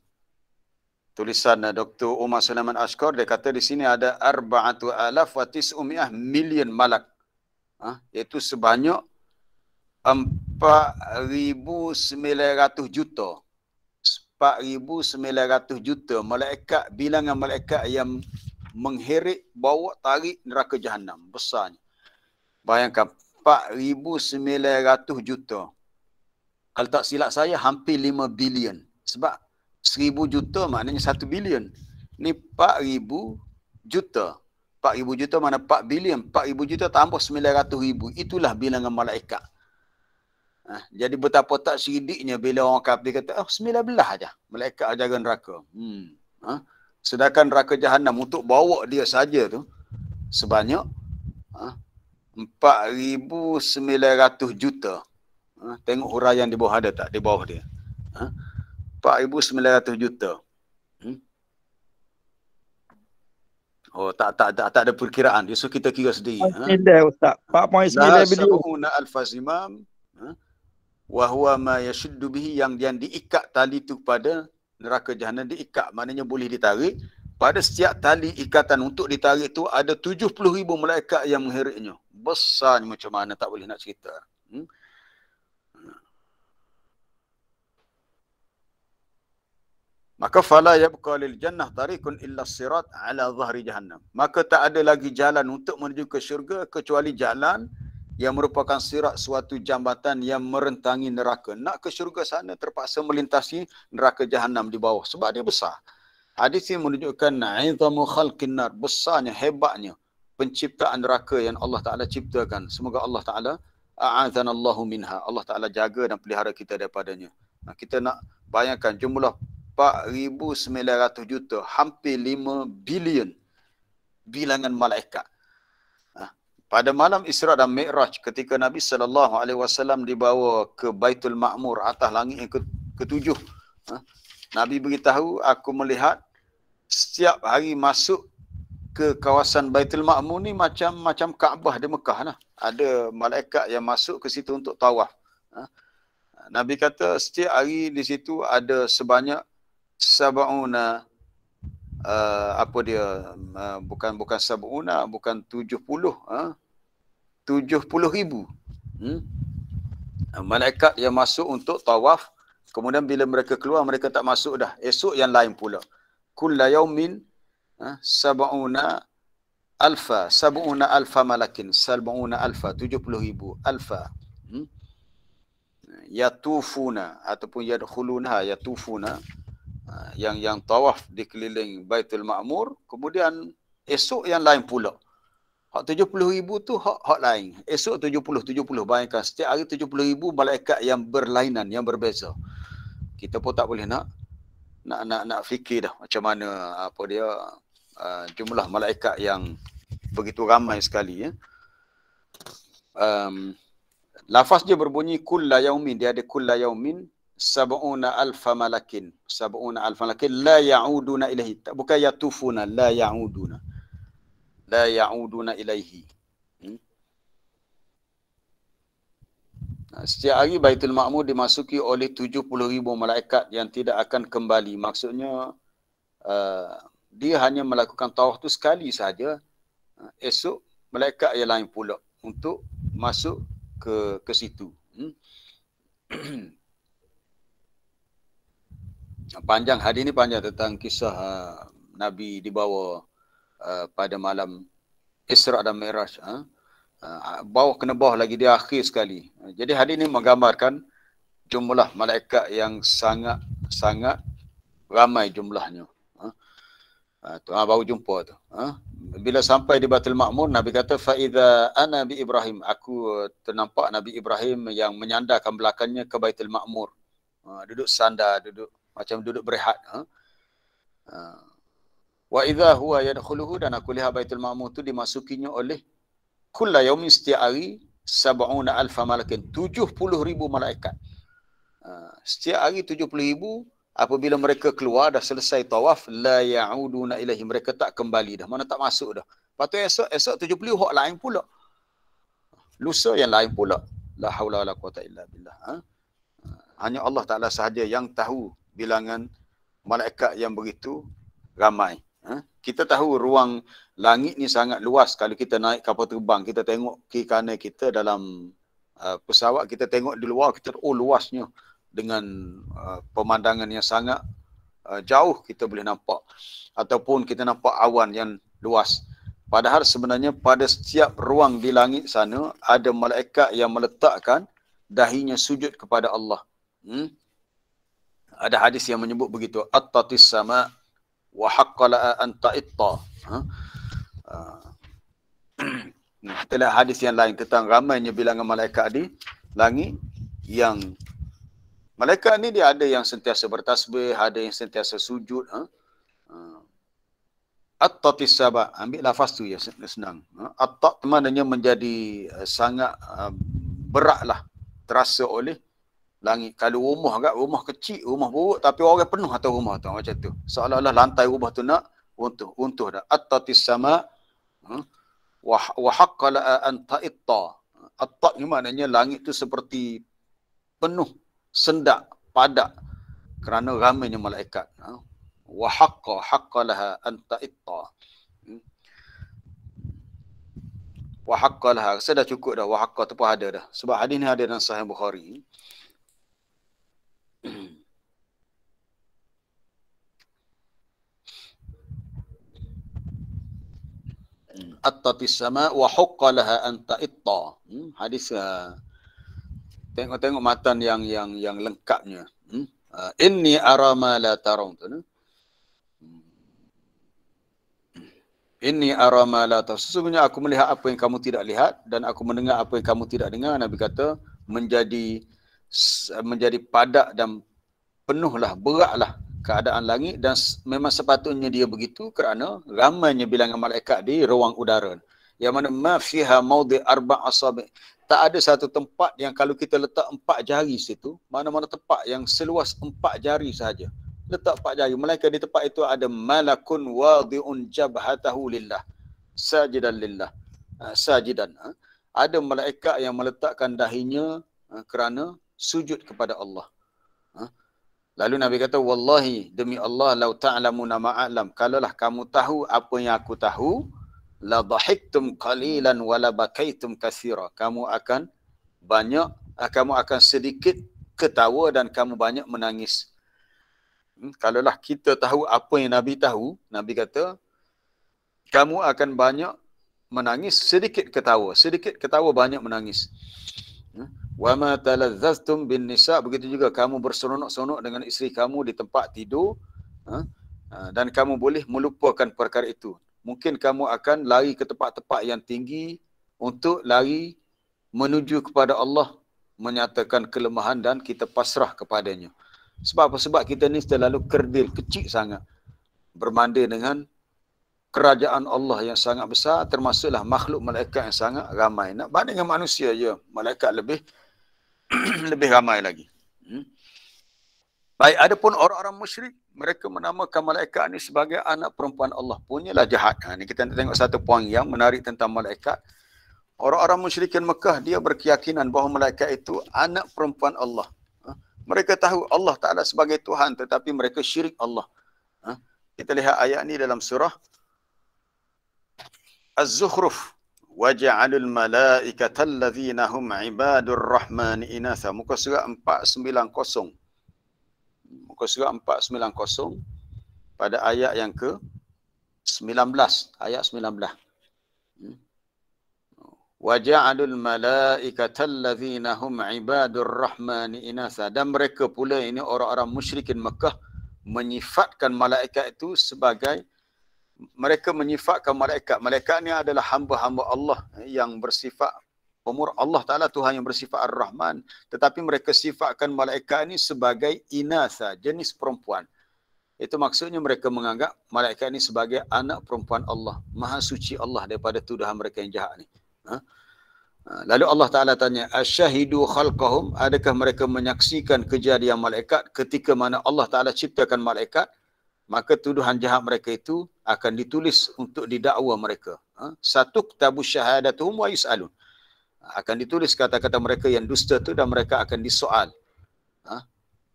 Speaker 1: tulisan Dr. Umar Sulaiman Ashkar, dia kata di sini ada 4,900 million malak. Iaitu sebanyak 4,900 juta. 4,900 juta malaikat, bilangan malaikat yang mengheret, bawa, tarik neraka Jahannam. Besarnya. Bayangkan 4,900 juta. Kalau tak silap saya, hampir 5 bilion. Sebab 1000 juta maknanya 1 bilion. Ni 4000 juta. 4000 juta mana 4 bilion. 4000 juta tambah 900,000. Itulah bilangan malaikat. Jadi betapa tak seridiknya bila orang kafir kata, 19 aja malaikat jaga neraka. Sedangkan neraka jahanam untuk bawa dia saja tu sebanyak 4,900 juta. Tengok huraian di bawah ada tak? Di bawah dia. 4,900 juta. Oh, tak ada perkiraan. Dia suruh kita kira sendiri.
Speaker 3: 4.9 Ustaz. 4.9 bilion.
Speaker 1: Al-Fazimam. Wa huwa ma yashuddu bihi, yang diikat tali tu pada neraka jahanam, diikat maknanya boleh ditarik. Pada setiap tali ikatan untuk ditarik tu ada 70,000 malaikat yang mengheriknya. Besarnya macam mana tak boleh nak cerita. Maka fala yabqa lil jannah tariqun illa sirat ala zahri jahannam. Maka tak ada lagi jalan untuk menuju ke syurga kecuali jalan yang merupakan sirat, suatu jambatan yang merentangi neraka. Nak ke syurga sana terpaksa melintasi neraka jahanam di bawah sebab dia besar. Hadis ini menunjukkan aizamu khalqin nar, besarnya, hebatnya penciptaan neraka yang Allah Taala ciptakan. Semoga Allah Taala a'adzanallahu minha. Allah Taala jaga dan pelihara kita daripadanya. Nah, kita nak bayangkan jumlah 4,900 juta, hampir 5 bilion bilangan malaikat. Pada malam Isra dan Mi'raj ketika Nabi SAW dibawa ke Baitul Ma'mur, atas langit yang ketujuh. Nabi beritahu, aku melihat setiap hari masuk ke kawasan Baitul Ma'mur ni macam Kaabah di Mekah. Ada malaikat yang masuk ke situ untuk tawaf. Nabi kata setiap hari di situ ada sebanyak sab'una, bukan sab'una, bukan 70, 70,000 malaikat yang masuk untuk tawaf. Kemudian bila mereka keluar, mereka tak masuk dah. Esok yang lain pula. Kulla yaumin sab'una alfa malakin. 70,000 alfa. Yatufuna ataupun yadkhuluna, yatufuna, yang tawaf di keliling Baitul Ma'mur. Kemudian esok yang lain pula. Hak 70,000 tu hak lain. Esok 70. Bayangkan setiap hari 70,000 malaikat yang berlainan, yang berbeza. Kita pun tak boleh nak fikir dah macam mana jumlah malaikat yang begitu ramai sekali. Lafaz dia berbunyi kulla yaumin, dia ada kulla yaumin sab'una alfa malakin. Sab'una alfa malakin la ya'uduna ilaihi. Bukan yatufuna, la ya'uduna. La ya'uduna ilaihi. Setiap hari Baitul Ma'mur dimasuki oleh 70,000 malaikat yang tidak akan kembali. Maksudnya dia hanya melakukan tawaf tu sekali saja. Esok malaikat yang lain pula untuk masuk ke situ. Panjang, hadis ni panjang tentang kisah Nabi dibawa pada malam Isra dan Mi'raj. Kena bawah lagi dia akhir sekali. Jadi hadis ni menggambarkan jumlah malaikat yang sangat ramai jumlahnya. Tuan baru jumpa tu. Bila sampai di Baitul Ma'mur, Nabi kata fa idza ana bi Ibrahim, aku ternampak Nabi Ibrahim yang menyandarkan belakangnya ke Baitul Ma'mur. Duduk sandar, macam duduk berehat. Wa idza huwa yadkhuluhu, dan aku lihat Baitul Ma'mur tu dimasukinya oleh kulla yaumin, setiap hari sab'una alfa malakin, 70,000 malaikat. Setiap hari 70,000. Apabila mereka keluar dah selesai tawaf, la ya'uduna ilaihi, mereka tak kembali dah, mana tak masuk dah. Lepas tu esok 70 hak lain pula. Lusa yang lain pula. La haula wala quwata illa billah. Hanya Allah Taala sahaja yang tahu bilangan malaikat yang begitu ramai. Kita tahu ruang langit ni sangat luas. Kalau kita naik kapal terbang, kita tengok kiri kanan kita dalam pesawat, kita tengok di luar, kita luasnya, dengan pemandangan yang sangat jauh kita boleh nampak. Ataupun kita nampak awan yang luas. Padahal sebenarnya pada setiap ruang di langit sana ada malaikat yang meletakkan dahinya sujud kepada Allah. Ada hadis yang menyebut begitu, attatis sama wa haqqala an ta'itta. Kita lihat hadis yang lain tentang ramainya bilangan malaikat di langit, yang malaikat ni dia ada yang sentiasa bertasbih, ada yang sentiasa sujud. At-tatis sabah, ambil lafaz tu ya, senang. At-tat maknanya menjadi sangat beratlah, terasa oleh langit. Kalau rumah kecil, rumah buruk tapi orang penuh atas rumah tu, macam tu. Seolah-olah lantai rumah tu nak runtuh dah. At-tatis sama wa haqqala an ta'itta. At-tat ni maknanya langit tu seperti penuh, sendak, padat kerana ramainya malaikat. Wa haqqalaha an ta'itta. Wa haqqalaha, saya dah cukup dah, wa haqqa tu pun ada dah. Sebab hadis ni ada dalam Sahih Bukhari. At-tatis sama wa huqqalaha an ta'itta. Hadis tengok matan yang lengkapnya. Inni ara ma la tarawun tu. Inni ara ma la tarawun. Sesungguhnya aku melihat apa yang kamu tidak lihat dan aku mendengar apa yang kamu tidak dengar. Nabi kata menjadi padat dan penuhlah, beratlah keadaan langit, dan memang sepatutnya dia begitu kerana ramainya bilangan malaikat di ruang udara. Yang mana ma fiha maudi arba' asabi'. Tak ada satu tempat yang kalau kita letak 4 jari situ, mana-mana tempat yang seluas 4 jari sahaja. Letak 4 jari. Malaikat di tempat itu ada malakun wadi'un jabhatahu lillah. Sajidan lillah. Sajidan. Ada malaikat yang meletakkan dahinya kerana sujud kepada Allah. Lalu Nabi kata, wallahi, demi Allah, lau ta'lamuna ma'alam, kalaulah kamu tahu apa yang aku tahu, la dhahiktum qalilan wa la bakaitum katsira. Kamu akan sedikit ketawa dan kamu banyak menangis. Kalaulah kita tahu apa yang Nabi tahu, Nabi kata, kamu akan banyak menangis, sedikit ketawa banyak menangis. Wa ma talazzaztum bin nisa, begitu juga kamu berseronok-seronok dengan isteri kamu di tempat tidur, dan kamu boleh melupakan perkara itu. Mungkin kamu akan lari ke tempat-tempat yang tinggi untuk lari menuju kepada Allah, menyatakan kelemahan dan kita pasrah kepadanya. Sebab apa? Sebab kita ni terlalu kerdil, kecil sangat berbanding dengan kerajaan Allah yang sangat besar, termasuklah makhluk malaikat yang sangat ramai. Nak banding dengan manusia je, malaikat lebih ramai lagi. Baik, adapun orang-orang musyrik, mereka menamakan malaikat ni sebagai anak perempuan Allah. Punyalah jahat. Ni kita nak tengok satu poin yang menarik tentang malaikat. Orang-orang musyrikin Mekah, dia berkeyakinan bahawa malaikat itu anak perempuan Allah. Mereka tahu Allah Ta'ala sebagai Tuhan, tetapi mereka syirik Allah. Kita lihat ayat ni dalam surah Az-Zukhruf. Waja'alul malaikata allazina hum ibadur rahmani inatha. Muka surat 490. Muka surat 490 pada ayat yang ke 19. Ayat 19. Waja'alul malaikata allazina hum ibadur rahmani inatha. Dan mereka pula, ini orang-orang musyrikin Mekah, menyifatkan malaikat itu sebagai, mereka menyifatkan malaikat ni adalah hamba-hamba Allah yang bersifat umur. Allah Ta'ala Tuhan yang bersifat Ar-Rahman, tetapi mereka sifatkan malaikat ni sebagai inatha, jenis perempuan. Itu maksudnya mereka menganggap malaikat ni sebagai anak perempuan Allah. Maha suci Allah daripada tuduhan mereka yang jahat ni. Lalu Allah Ta'ala tanya, asyahidu khalqahum, adakah mereka menyaksikan kejadian malaikat ketika mana Allah Ta'ala ciptakan malaikat? Maka tuduhan jahat mereka itu akan ditulis untuk didakwa mereka. Satu kitabu syahadatuhum wa yus'alun. Akan ditulis kata-kata mereka yang dusta itu dan mereka akan disoal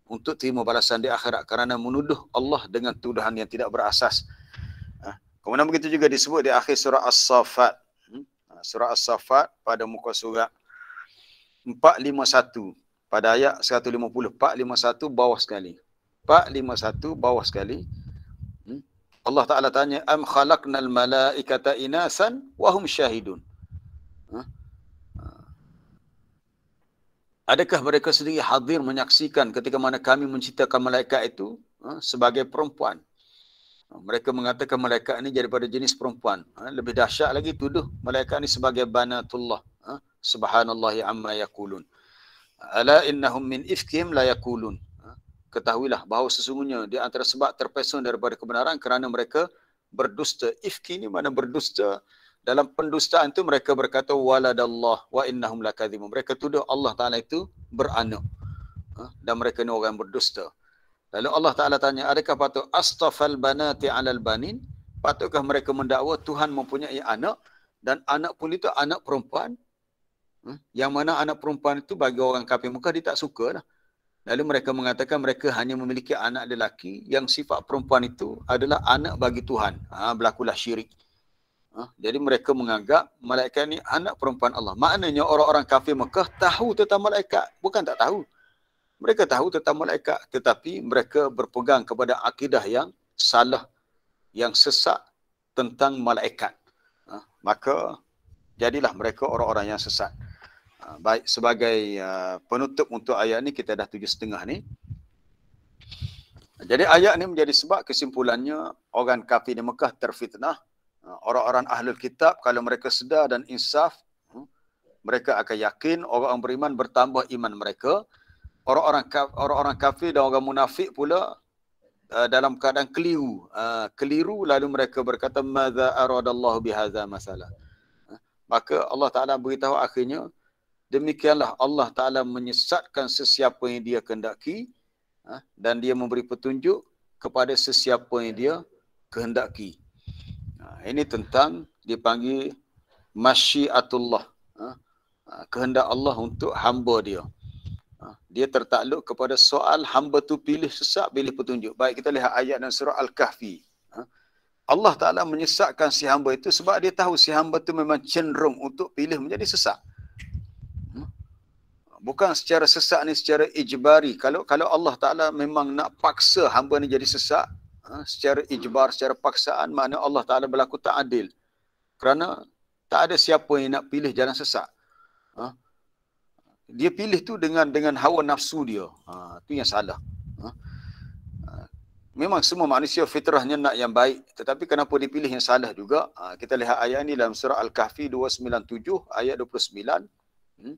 Speaker 1: untuk terima balasan di akhirat kerana menuduh Allah dengan tuduhan yang tidak berasas. Kemudian begitu juga disebut di akhir surah As-Saffat. Surah As-Saffat pada muka surat 451 pada ayat 150. 451 bawah sekali. 451 bawah sekali. Allah Ta'ala tanya, am khalaqnal malaikata inasan wa hum syahidun. Adakah mereka sendiri hadir menyaksikan ketika mana kami menciptakan malaikat itu sebagai perempuan? Mereka mengatakan malaikat ini daripada jenis perempuan. Lebih dahsyat lagi tuduh malaikat ini sebagai banatullah. Subhanallah amma yaqulun. Ala innahum min ifkihim la yaqulun. Ketahuilah bahawa sesungguhnya di antara sebab terpesong daripada kebenaran kerana mereka berdusta. Ifki ini mana berdusta? Dalam pendustaan itu mereka berkata waladallah wa innahum lakadzibun. Mereka tuduh Allah Taala itu beranak. Dan mereka ini orang berdusta. Lalu Allah Ta'ala tanya, adakah patut astafal banati alal banin? Patutkah mereka mendakwa Tuhan mempunyai anak dan anak pun itu anak perempuan? Yang mana anak perempuan itu bagi orang kafir Mekah dia tak suka lah. Lalu mereka mengatakan mereka hanya memiliki anak lelaki yang sifat perempuan itu adalah anak bagi Tuhan. Berlakulah syirik. Jadi mereka menganggap malaikat ini anak perempuan Allah. Maknanya orang-orang kafir Mekah tahu tentang malaikat. Bukan tak tahu. Mereka tahu tentang malaikat, tetapi mereka berpegang kepada akidah yang salah, yang sesat tentang malaikat. Maka jadilah mereka orang-orang yang sesat. Baik, sebagai penutup untuk ayat ni, kita dah 7.5 ni. Jadi ayat ni menjadi sebab kesimpulannya orang kafir di Mekah terfitnah. Orang-orang ahlul kitab kalau mereka sedar dan insaf, mereka akan yakin orang beriman bertambah iman mereka. Orang-orang kafir dan orang munafik pula dalam keadaan keliru. Keliru lalu mereka berkata madza aradallahu bihadza masalah. Maka Allah Taala beritahu akhirnya demikianlah Allah Taala menyesatkan sesiapa yang dia kehendaki dan dia memberi petunjuk kepada sesiapa yang dia kehendaki. Ini tentang dipanggil masyiatullah. Kehendak Allah untuk hamba dia. Dia tertakluk kepada soal hamba tu pilih sesat, pilih petunjuk. Baik, kita lihat ayat dalam surah Al-Kahfi. Allah Ta'ala menyesatkan si hamba itu sebab dia tahu si hamba itu memang cenderung untuk pilih menjadi sesat. Bukan secara sesat ni secara ijbari. Kalau Allah Ta'ala memang nak paksa hamba ni jadi sesat, secara ijbar, secara paksaan, makna Allah Ta'ala berlaku tak adil. Kerana tak ada siapa yang nak pilih jalan sesat. Dia pilih tu dengan hawa nafsu dia. Itu yang salah. Memang semua manusia fitrahnya nak yang baik. Tetapi kenapa dipilih yang salah juga? Kita lihat ayat ni dalam surah Al-Kahfi 297 ayat 29.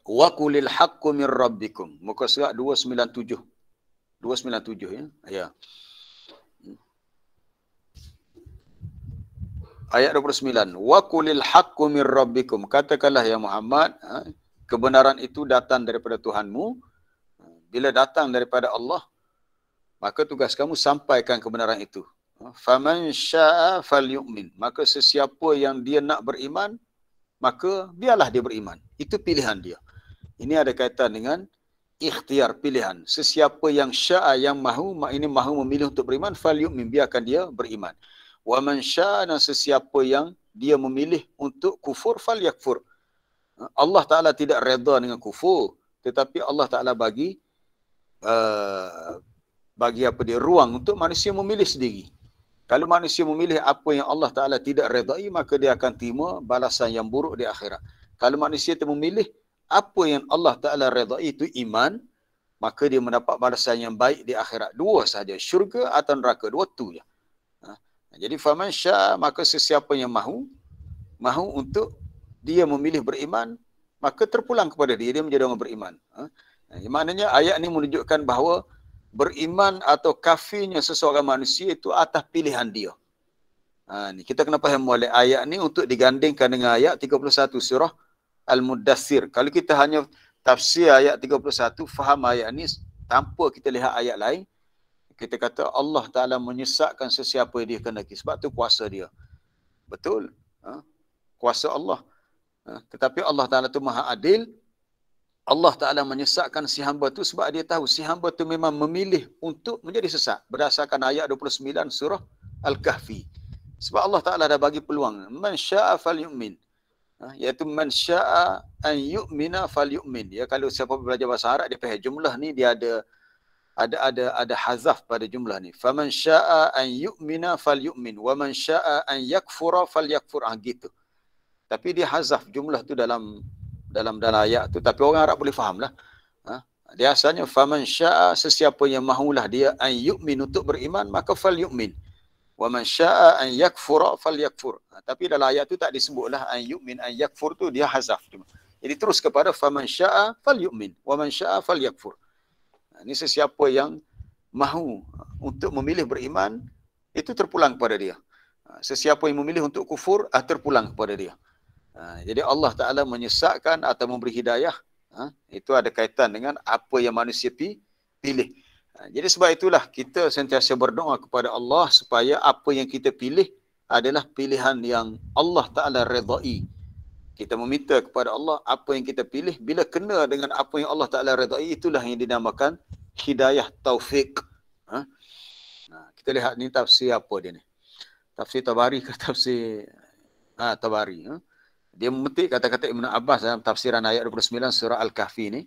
Speaker 1: Wa qulil haqqu min rabbikum. Muka surat 297. 297 ya. Ya. Ayat 29. Wa qulil haqqu min rabbikum. Katakanlah ya Muhammad, kebenaran itu datang daripada Tuhanmu. Bila datang daripada Allah, maka tugas kamu sampaikan kebenaran itu. Faman syaa'a falyu'min. Maka sesiapa yang dia nak beriman, maka biarlah dia beriman. Itu pilihan dia. Ini ada kaitan dengan ikhtiar, pilihan. Sesiapa yang syaa'a, yang mahu memilih untuk beriman, falyu'min, biarkan dia beriman. Wa man syaa'a, dan sesiapa yang dia memilih untuk kufur, falyakfur. Allah Ta'ala tidak redha dengan kufur, tetapi Allah Ta'ala bagi ruang untuk manusia memilih sendiri. Kalau manusia memilih apa yang Allah Ta'ala tidak redai, maka dia akan terima balasan yang buruk di akhirat. Kalau manusia itu memilih apa yang Allah Ta'ala redai, itu iman, maka dia mendapat balasan yang baik di akhirat. Dua sahaja, syurga atau neraka, dua tu je. Jadi faman syaa, maka sesiapa yang mahu untuk dia memilih beriman, maka terpulang kepada dia menjadi orang beriman. Maknanya ayat ini menunjukkan bahawa beriman atau kafirnya seseorang manusia itu atas pilihan dia. Ni kita kena faham oleh ayat ni untuk digandingkan dengan ayat 31 surah Al-Muddathir. Kalau kita hanya tafsir ayat 31, faham ayat ni tanpa kita lihat ayat lain, kita kata Allah Ta'ala menyesatkan sesiapa yang dia kehendaki. Sebab tu kuasa dia. Betul. Kuasa Allah. Tetapi Allah Ta'ala tu maha adil. Allah Ta'ala menyesatkan si hamba tu sebab dia tahu si hamba tu memang memilih untuk menjadi sesat. Berdasarkan ayat 29 surah Al-Kahfi. Sebab Allah Ta'ala dah bagi peluang. Man sya'a falyu'min. Iaitu man sya'a an yu'mina falyu'min. Ya, kalau siapa belajar bahasa Arab, dia faham jumlah ni dia ada hazaf pada jumlah ni. Faman sya'a an yu'mina falyu'min wa man sya'a an yakfura falyakfur. Gitu. Tapi dia hazaf jumlah tu dalam dalam ayat tu, tapi orang Arab boleh faham lah. Dia asalnya faman syaa, sesiapa yang mahulah dia an yu'min, untuk beriman, maka fal yu'min. Wa man syaa an yakfura fal yakfur. Tapi dalam ayat tu tak disebutlah an yu'min, an yakfur tu dia hazaf. Jadi terus kepada faman syaa fal yu'min wa man syaa fal yakfur. Ini sesiapa yang mahu untuk memilih beriman, itu terpulang kepada dia. Sesiapa yang memilih untuk kufur, terpulang kepada dia. Jadi Allah Ta'ala menyesatkan atau memberi hidayah, itu ada kaitan dengan apa yang manusia pilih. Jadi sebab itulah kita sentiasa berdoa kepada Allah supaya apa yang kita pilih adalah pilihan yang Allah Ta'ala redai. Kita meminta kepada Allah apa yang kita pilih, bila kena dengan apa yang Allah Ta'ala redai, itulah yang dinamakan hidayah taufik. Kita lihat ni tafsir apa dia ni. Tafsir Tabari ke tafsir Tabari. Dia memetik kata-kata Ibn Abbas dalam tafsiran ayat 29 surah Al-Kahfi ni.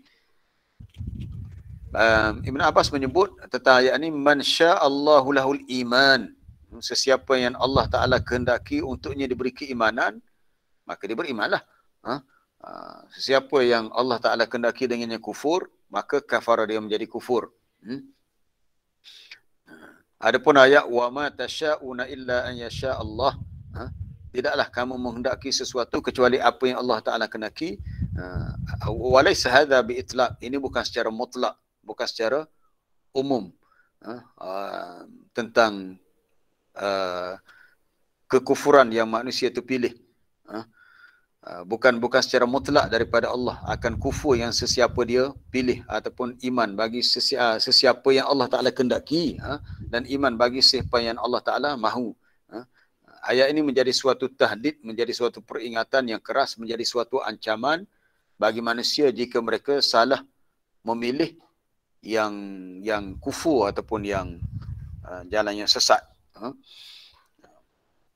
Speaker 1: Ibn Abbas menyebut tentang ayat ni, man sya'allahu lahul iman. Sesiapa yang Allah Ta'ala kehendaki untuknya diberi keimanan, maka dia berimanlah. Sesiapa yang Allah Ta'ala kehendaki dengannya kufur, maka kafara dia menjadi kufur. Adapun ayat wa ma tasya'una illa an yasha Allah, tidaklah kamu menghendaki sesuatu kecuali apa yang Allah Ta'ala kehendaki. Walaysa hadza bi itlaq, ini bukan secara mutlak, bukan secara umum, tentang kekufuran yang manusia itu pilih. Bukan secara mutlak daripada Allah akan kufur yang sesiapa dia pilih, ataupun iman bagi sesiapa yang Allah Ta'ala kehendaki, dan iman bagi sesiapa yang Allah Ta'ala mahu. Ayat ini menjadi suatu tahdid, menjadi suatu peringatan yang keras, menjadi suatu ancaman bagi manusia jika mereka salah memilih yang kufur ataupun yang jalan yang sesat.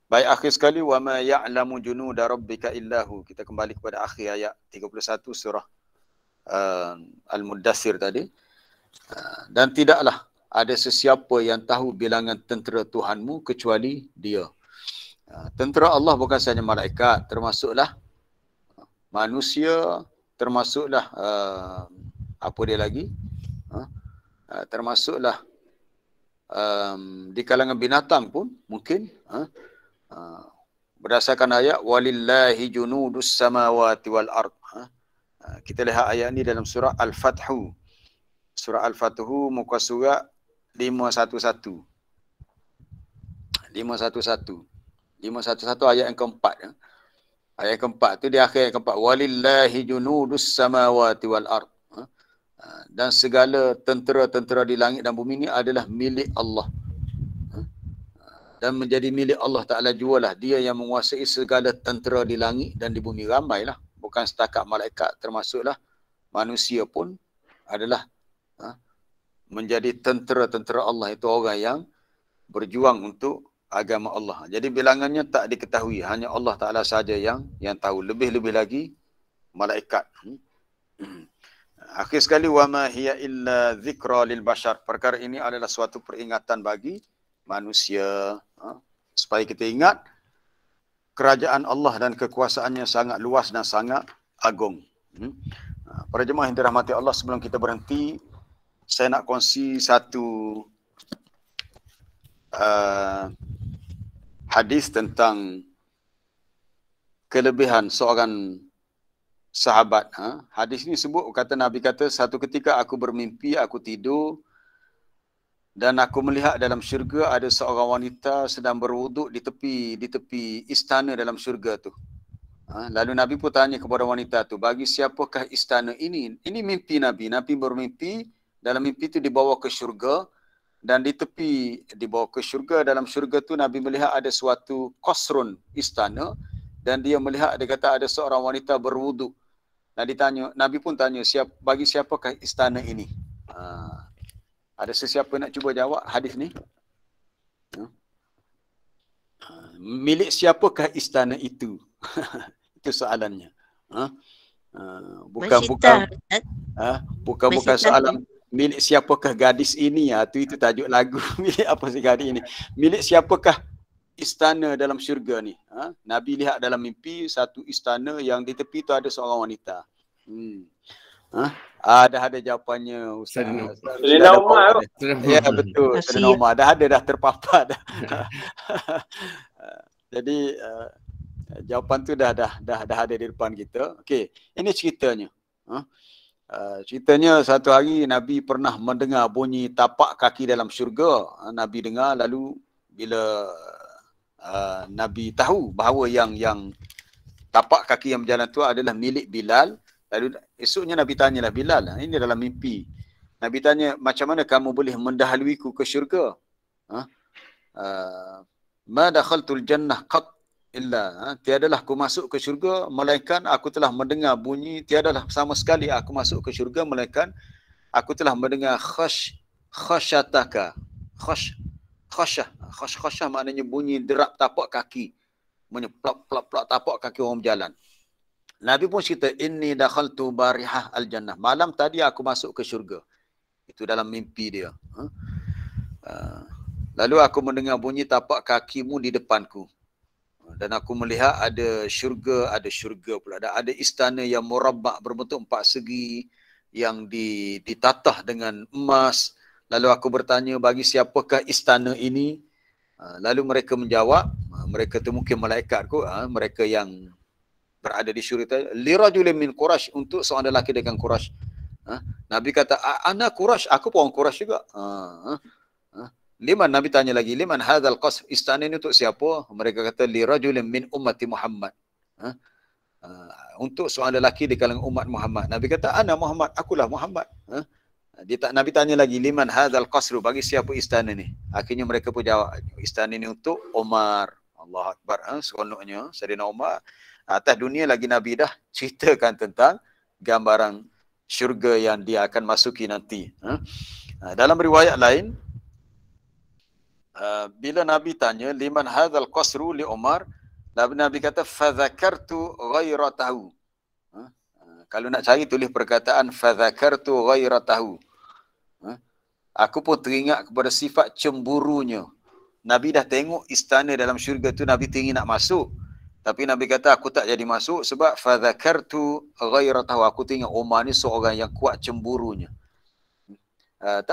Speaker 1: Baik, akhir sekali, wa ma ya'lamu junuda rabbika illahu. Kita kembali kepada akhir ayat 31 surah Al-Muddathir tadi. Dan tidaklah ada sesiapa yang tahu bilangan tentera Tuhanmu kecuali dia. Tentera Allah bukan sahaja malaikat, termasuklah manusia, termasuklah apa dia lagi, termasuklah di kalangan binatang pun mungkin. Berdasarkan ayat walillahi junudus samawati wal ard. Kita lihat ayat ni dalam surah Al-Fathu. Surah Al-Fathu muka surat 511. 511 ayat yang keempat. Ayat yang keempat tu di akhir ayat keempat, walillahi junudus samawati wal ard. Dan segala tentera-tentera di langit dan bumi ini adalah milik Allah. Dan menjadi milik Allah Ta'ala jualah. Dia yang menguasai segala tentera di langit dan di bumi. Ramailah. Bukan setakat malaikat, termasuklah manusia pun adalah menjadi tentera-tentera Allah. Itu orang yang berjuang untuk agama Allah. Jadi bilangannya tak diketahui. Hanya Allah Ta'ala sahaja yang tahu. Lebih-lebih lagi malaikat. Akhir sekali, wa ma hiya illa zikra lil bashar. Perkara ini adalah suatu peringatan bagi manusia, supaya kita ingat kerajaan Allah dan kekuasaannya sangat luas dan sangat agung. Para jemaah yang dirahmati Allah, sebelum kita berhenti, saya nak kongsi satu hadis tentang kelebihan seorang sahabat. Hadis ini sebut, kata Nabi kata, satu ketika aku bermimpi, aku tidur, dan aku melihat dalam syurga ada seorang wanita sedang berwuduk di tepi istana dalam syurga tu. Lalu Nabi pun tanya kepada wanita tu, bagi siapakah istana ini? Ini mimpi Nabi. Nabi bermimpi, dalam mimpi tu dibawa ke syurga, dan dibawa ke syurga. Dalam syurga tu Nabi melihat ada suatu qasrun, istana, dan dia melihat, dia kata ada seorang wanita berwuduk. Nabi pun tanya, bagi siapakah istana ini? Ada sesiapa nak cuba jawab hadis ni? Milik siapakah istana itu? Itu soalannya. Bukan soalan milik siapakah gadis ini. Itu tajuk lagu. Milik apa sih gadis ini? Milik siapakah istana dalam syurga ni? Nabi lihat dalam mimpi satu istana yang di tepi tu ada seorang wanita. Dah ada jawapannya Ustaz.
Speaker 5: Sayyidina Umar.
Speaker 1: Ya betul, Sayyidina Umar. Dah terpapar dah. Jadi jawapan tu dah ada di depan kita. Okey, ini ceritanya. Ceritanya satu hari Nabi pernah mendengar bunyi tapak kaki dalam syurga. Nabi dengar, lalu bila Nabi tahu bahawa yang tapak kaki yang berjalan tu adalah milik Bilal. Lalu esoknya Nabi tanyalah Bilal, ini dalam mimpi. Nabi tanya, macam mana kamu boleh mendahuluiku ke syurga? Ma dakhaltul jannah qat illa. Tiadalah aku masuk ke syurga melainkan aku telah mendengar bunyi, tiadalah sama sekali aku masuk ke syurga melainkan aku telah mendengar khasyataka. Khasyah maknanya bunyi derap tapak kaki. Bunyi plak tapak kaki orang berjalan. Nabi pun cerita, inni dakhaltu barihah al-jannah. Malam tadi aku masuk ke syurga. Itu dalam mimpi dia. Lalu aku mendengar bunyi tapak kakimu di depanku. Dan aku melihat ada syurga pula. Ada istana yang murabbak berbentuk 4 segi yang ditatah dengan emas. Lalu aku bertanya, bagi siapakah istana ini? Lalu mereka menjawab, mereka tu mungkin malaikat kot, mereka yang berada di syurga, lirajulin min Quraisy, untuk seorang lelaki dengan Quraisy. Nabi kata, ana Quraisy, aku pun orang Quraisy juga. Liman, Nabi tanya lagi, liman hadzal qasr, istana ini untuk siapa? Mereka kata, lirajulin min ummati Muhammad. Untuk seorang lelaki di kalangan umat Muhammad. Nabi kata, ana Muhammad, akulah Muhammad. Nabi tanya lagi, liman hadzal qasr, bagi siapa istana ni? Akhirnya mereka pun jawab, istana ini untuk Umar. Allahu Akbar. Seronoknya Sayyidina Umar. Atas dunia lagi Nabi dah ceritakan tentang gambaran syurga yang dia akan masuki nanti. Dalam riwayat lain, bila Nabi tanya, liman hadzal qasru li Umar, Nabi kata, fadzakartu ghairatahu. Kalau nak cari, tulis perkataan fadzakartu ghairatahu. Aku pun teringat kepada sifat cemburunya. Nabi dah tengok istana dalam syurga tu, Nabi teringin nak masuk. Tapi Nabi kata, aku tak jadi masuk sebab fadzakartu ghairatahu. Aku tengok Umar ni seorang yang kuat cemburunya.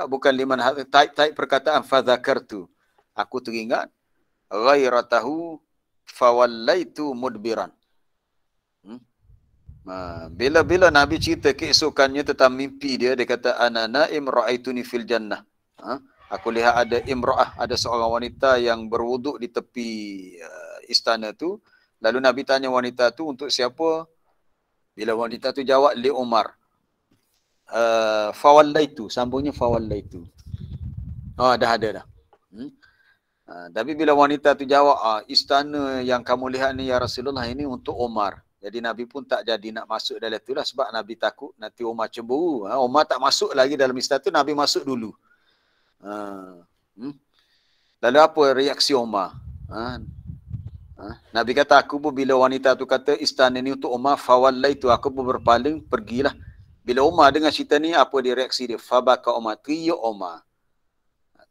Speaker 1: Bukan liman type perkataan fadzakartu. Aku teringat ghairatahu fawallaitu mudbiran. Bila Nabi cerita keesokannya tentang mimpi dia, dia kata, ana naim ra'aituni fil jannah. Aku lihat ada imra'ah, ada seorang wanita yang berwuduk di tepi istana tu. Lalu Nabi tanya wanita tu untuk siapa? Bila wanita tu jawab, li Umar. Fawallaitu, sambungnya fawallaitu. Dah ada dah. Tapi bila wanita tu jawab, istana yang kamu lihat ni ya Rasulullah, ini untuk Umar. Jadi Nabi pun tak jadi nak masuk dalam tu lah, sebab Nabi takut nanti Umar cemburu. Umar tak masuk lagi dalam istana tu, Nabi masuk dulu. Lalu apa reaksi Umar? Nabi kata, aku pun bila wanita tu kata istana ni untuk Umar, fawallaitu, aku pun berpaling, pergilah. Bila Umar dengar cerita ni, apa dia reaksi dia? Fabaka Umar, teriak Umar.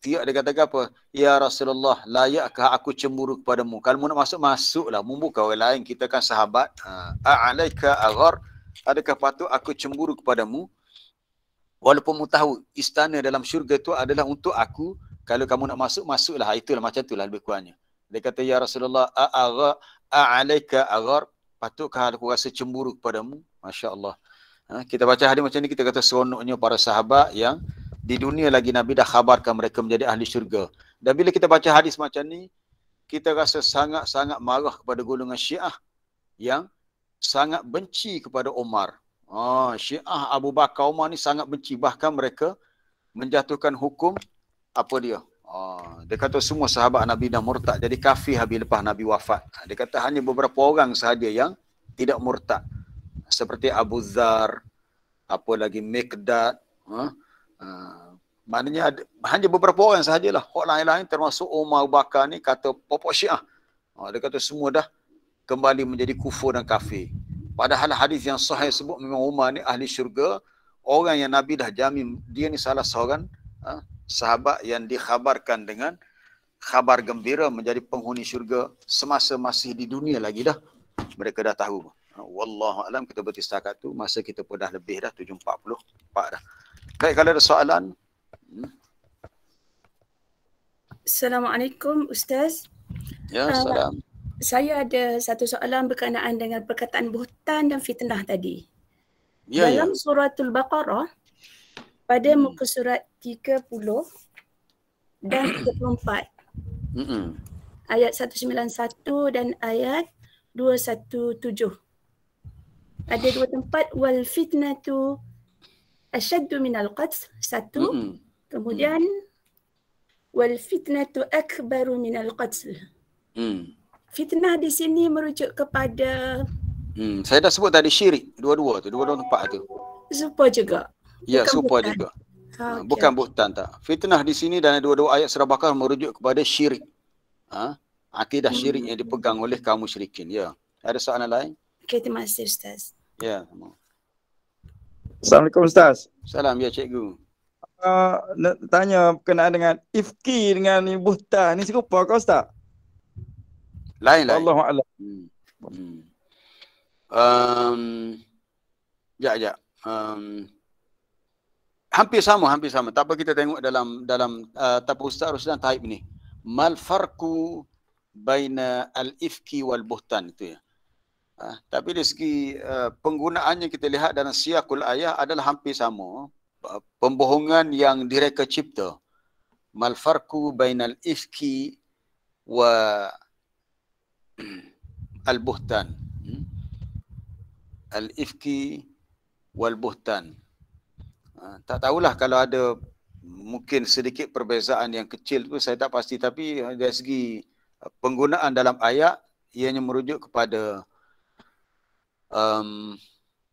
Speaker 1: Teriak dia kata apa? Ya Rasulullah, layakkah aku cemburu kepadamu? Kalau mu nak masuk, masuklah. Mu bukan orang lain, kita kan sahabat. A'alaika aghar, adakah patut aku cemburu kepadamu? Walaupun mu tahu istana dalam syurga tu adalah untuk aku, kalau kamu nak masuk, masuklah. Itulah macam itulah lebih kurangnya. Dia kata, ya Rasulullah, a'alaika aghar, patutkah aku rasa cemburu kepadamu? Masya Allah. Kita baca hadis macam ni, kita kata seronoknya para sahabat yang di dunia lagi Nabi dah khabarkan mereka menjadi ahli syurga. Dan bila kita baca hadis macam ni, kita rasa sangat-sangat marah kepada golongan Syiah yang sangat benci kepada Umar. Syiah Abu Bakar Umar ni sangat benci. Bahkan mereka menjatuhkan hukum apa dia? Dia kata semua sahabat Nabi dah murtad, jadi kafir habis lepas Nabi wafat. Dia kata hanya beberapa orang sahaja yang tidak murtad. Seperti Abu Dzar, apa lagi Miqdad. Maknanya hanya beberapa orang sahajalah. Orang lain-lain termasuk Umar Abu Bakar ni kata pokok Syiah. Dia kata semua dah kembali menjadi kufur dan kafir. Padahal hadis yang sahih sebut memang Umar ni ahli syurga. Orang yang Nabi dah jamin dia ni salah seorang sahabat yang dikhabarkan dengan khabar gembira menjadi penghuni syurga semasa masih di dunia lagi dah. Mereka dah tahu. Wallahu alam, kita berhenti setakat tu. Masa kita pun dah lebih dah, 7.44 dah. Baik, kalau ada soalan.
Speaker 4: Assalamualaikum Ustaz.
Speaker 1: Ya, salam.
Speaker 4: Saya ada satu soalan berkenaan dengan perkataan buhtan dan fitnah tadi.
Speaker 1: Ya,
Speaker 4: Dalam suratul Baqarah, pada muka surat 30 dan 34, ayat 191 dan ayat 217. Ada dua tempat, wal fitnatu asyaddu minal qatl, satu. Kemudian wal fitnatu akbaru minal qatl. Fitnah di sini merujuk kepada
Speaker 1: Saya dah sebut tadi syirik, dua-dua tempat tu.
Speaker 4: Serupa juga.
Speaker 1: Ya,
Speaker 4: Bukan
Speaker 1: serupa
Speaker 4: buhtan.
Speaker 1: juga.
Speaker 4: Okay.
Speaker 1: Bukan buhtan tak. Fitnah di sini dan dua-dua ayat surah Baqarah merujuk kepada syirik. Akidah syirik yang dipegang oleh kaum musyrikin. Ya. Ada soalan lain?
Speaker 4: Okay, terima kasih Ustaz.
Speaker 1: Ya.
Speaker 3: Assalamualaikum Ustaz.
Speaker 1: Salam ya cikgu.
Speaker 3: Nak tanya berkenaan dengan ifki dengan buhtan ni serupa ke Ustaz?
Speaker 1: Lain.
Speaker 3: Allahu a'lam.
Speaker 1: Hampir sama. Tak apa, kita tengok dalam tapu Ustaz Ruslan Taib ni. Mal farqu baina al-ifki wal buhtan, itu ya. Tapi dari segi penggunaannya kita lihat dalam siyaqul ayat adalah hampir sama. Pembohongan yang direka cipta. Mal farqu bainal ifki wa al-buhtan. Al-ifki wal buhtan. Tak tahulah kalau ada mungkin sedikit perbezaan yang kecil tu, saya tak pasti, tapi dari segi penggunaan dalam ayat ianya merujuk kepada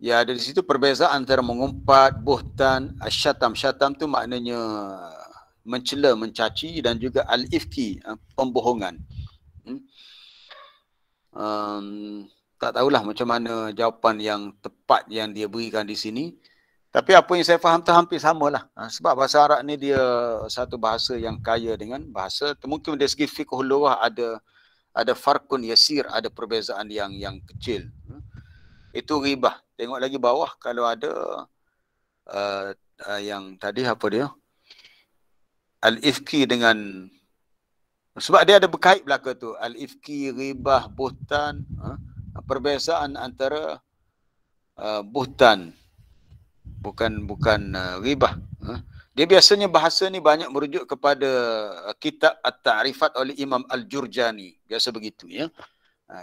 Speaker 1: ya ada di situ perbezaan antara mengumpat, buhtan, asyatam. Syatam tu maknanya mencela, mencaci, dan juga al-ifki, pembohongan. Tak tahulah macam mana jawapan yang tepat yang dia berikan di sini. Tapi apa yang saya faham tu hampir samalah. Sebab bahasa Arab ni dia satu bahasa yang kaya dengan bahasa. Mungkin dari segi fiqhul lughah ada farqun yasir, ada perbezaan yang kecil. Itu ribah. Tengok lagi bawah kalau ada yang tadi apa dia? Al-ifki dengan, sebab dia ada berkait belaka tu. Al-ifki, ribah, buhtan. Perbezaan antara buhtan bukan ribah. Dia biasanya bahasa ni banyak merujuk kepada kitab At-Ta'rifat oleh Imam Al-Jurjani. Biasa begitu ya.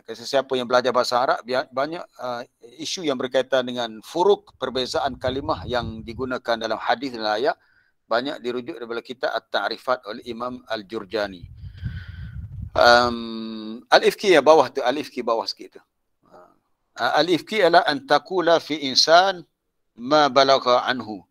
Speaker 1: Sesiapa yang belajar bahasa Arab, banyak isu yang berkaitan dengan furuk, perbezaan kalimah yang digunakan dalam hadis dan ayat, banyak dirujuk daripada kitab At-Ta'rifat oleh Imam Al-Jurjani. Al-ifki ya bawah tu, al-ifki bawah sikit tu. Al-ifki adalah antakula fi insan ma balagha anhu.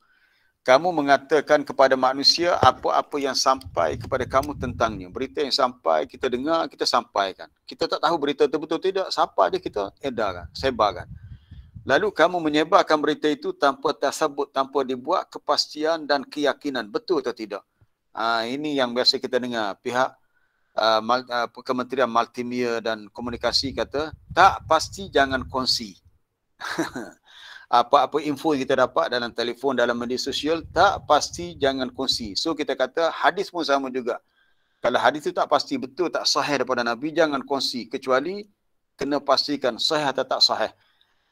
Speaker 1: Kamu mengatakan kepada manusia apa-apa yang sampai kepada kamu tentangnya. Berita yang sampai, kita dengar, kita sampaikan. Kita tak tahu berita itu betul tidak, siapa dia kita edarkan, sebarkan. Lalu kamu menyebarkan berita itu tanpa tasabut, tanpa dibuat kepastian dan keyakinan, betul atau tidak. Ini yang biasa kita dengar. Pihak Kementerian Multimedia dan Komunikasi kata, tak pasti jangan kongsi. Apa-apa info yang kita dapat dalam telefon, dalam media sosial, tak pasti jangan kongsi. So kita kata hadis pun sama juga. Kalau hadis itu tak pasti betul, tak sahih daripada Nabi, jangan kongsi. Kecuali kena pastikan sahih atau tak sahih.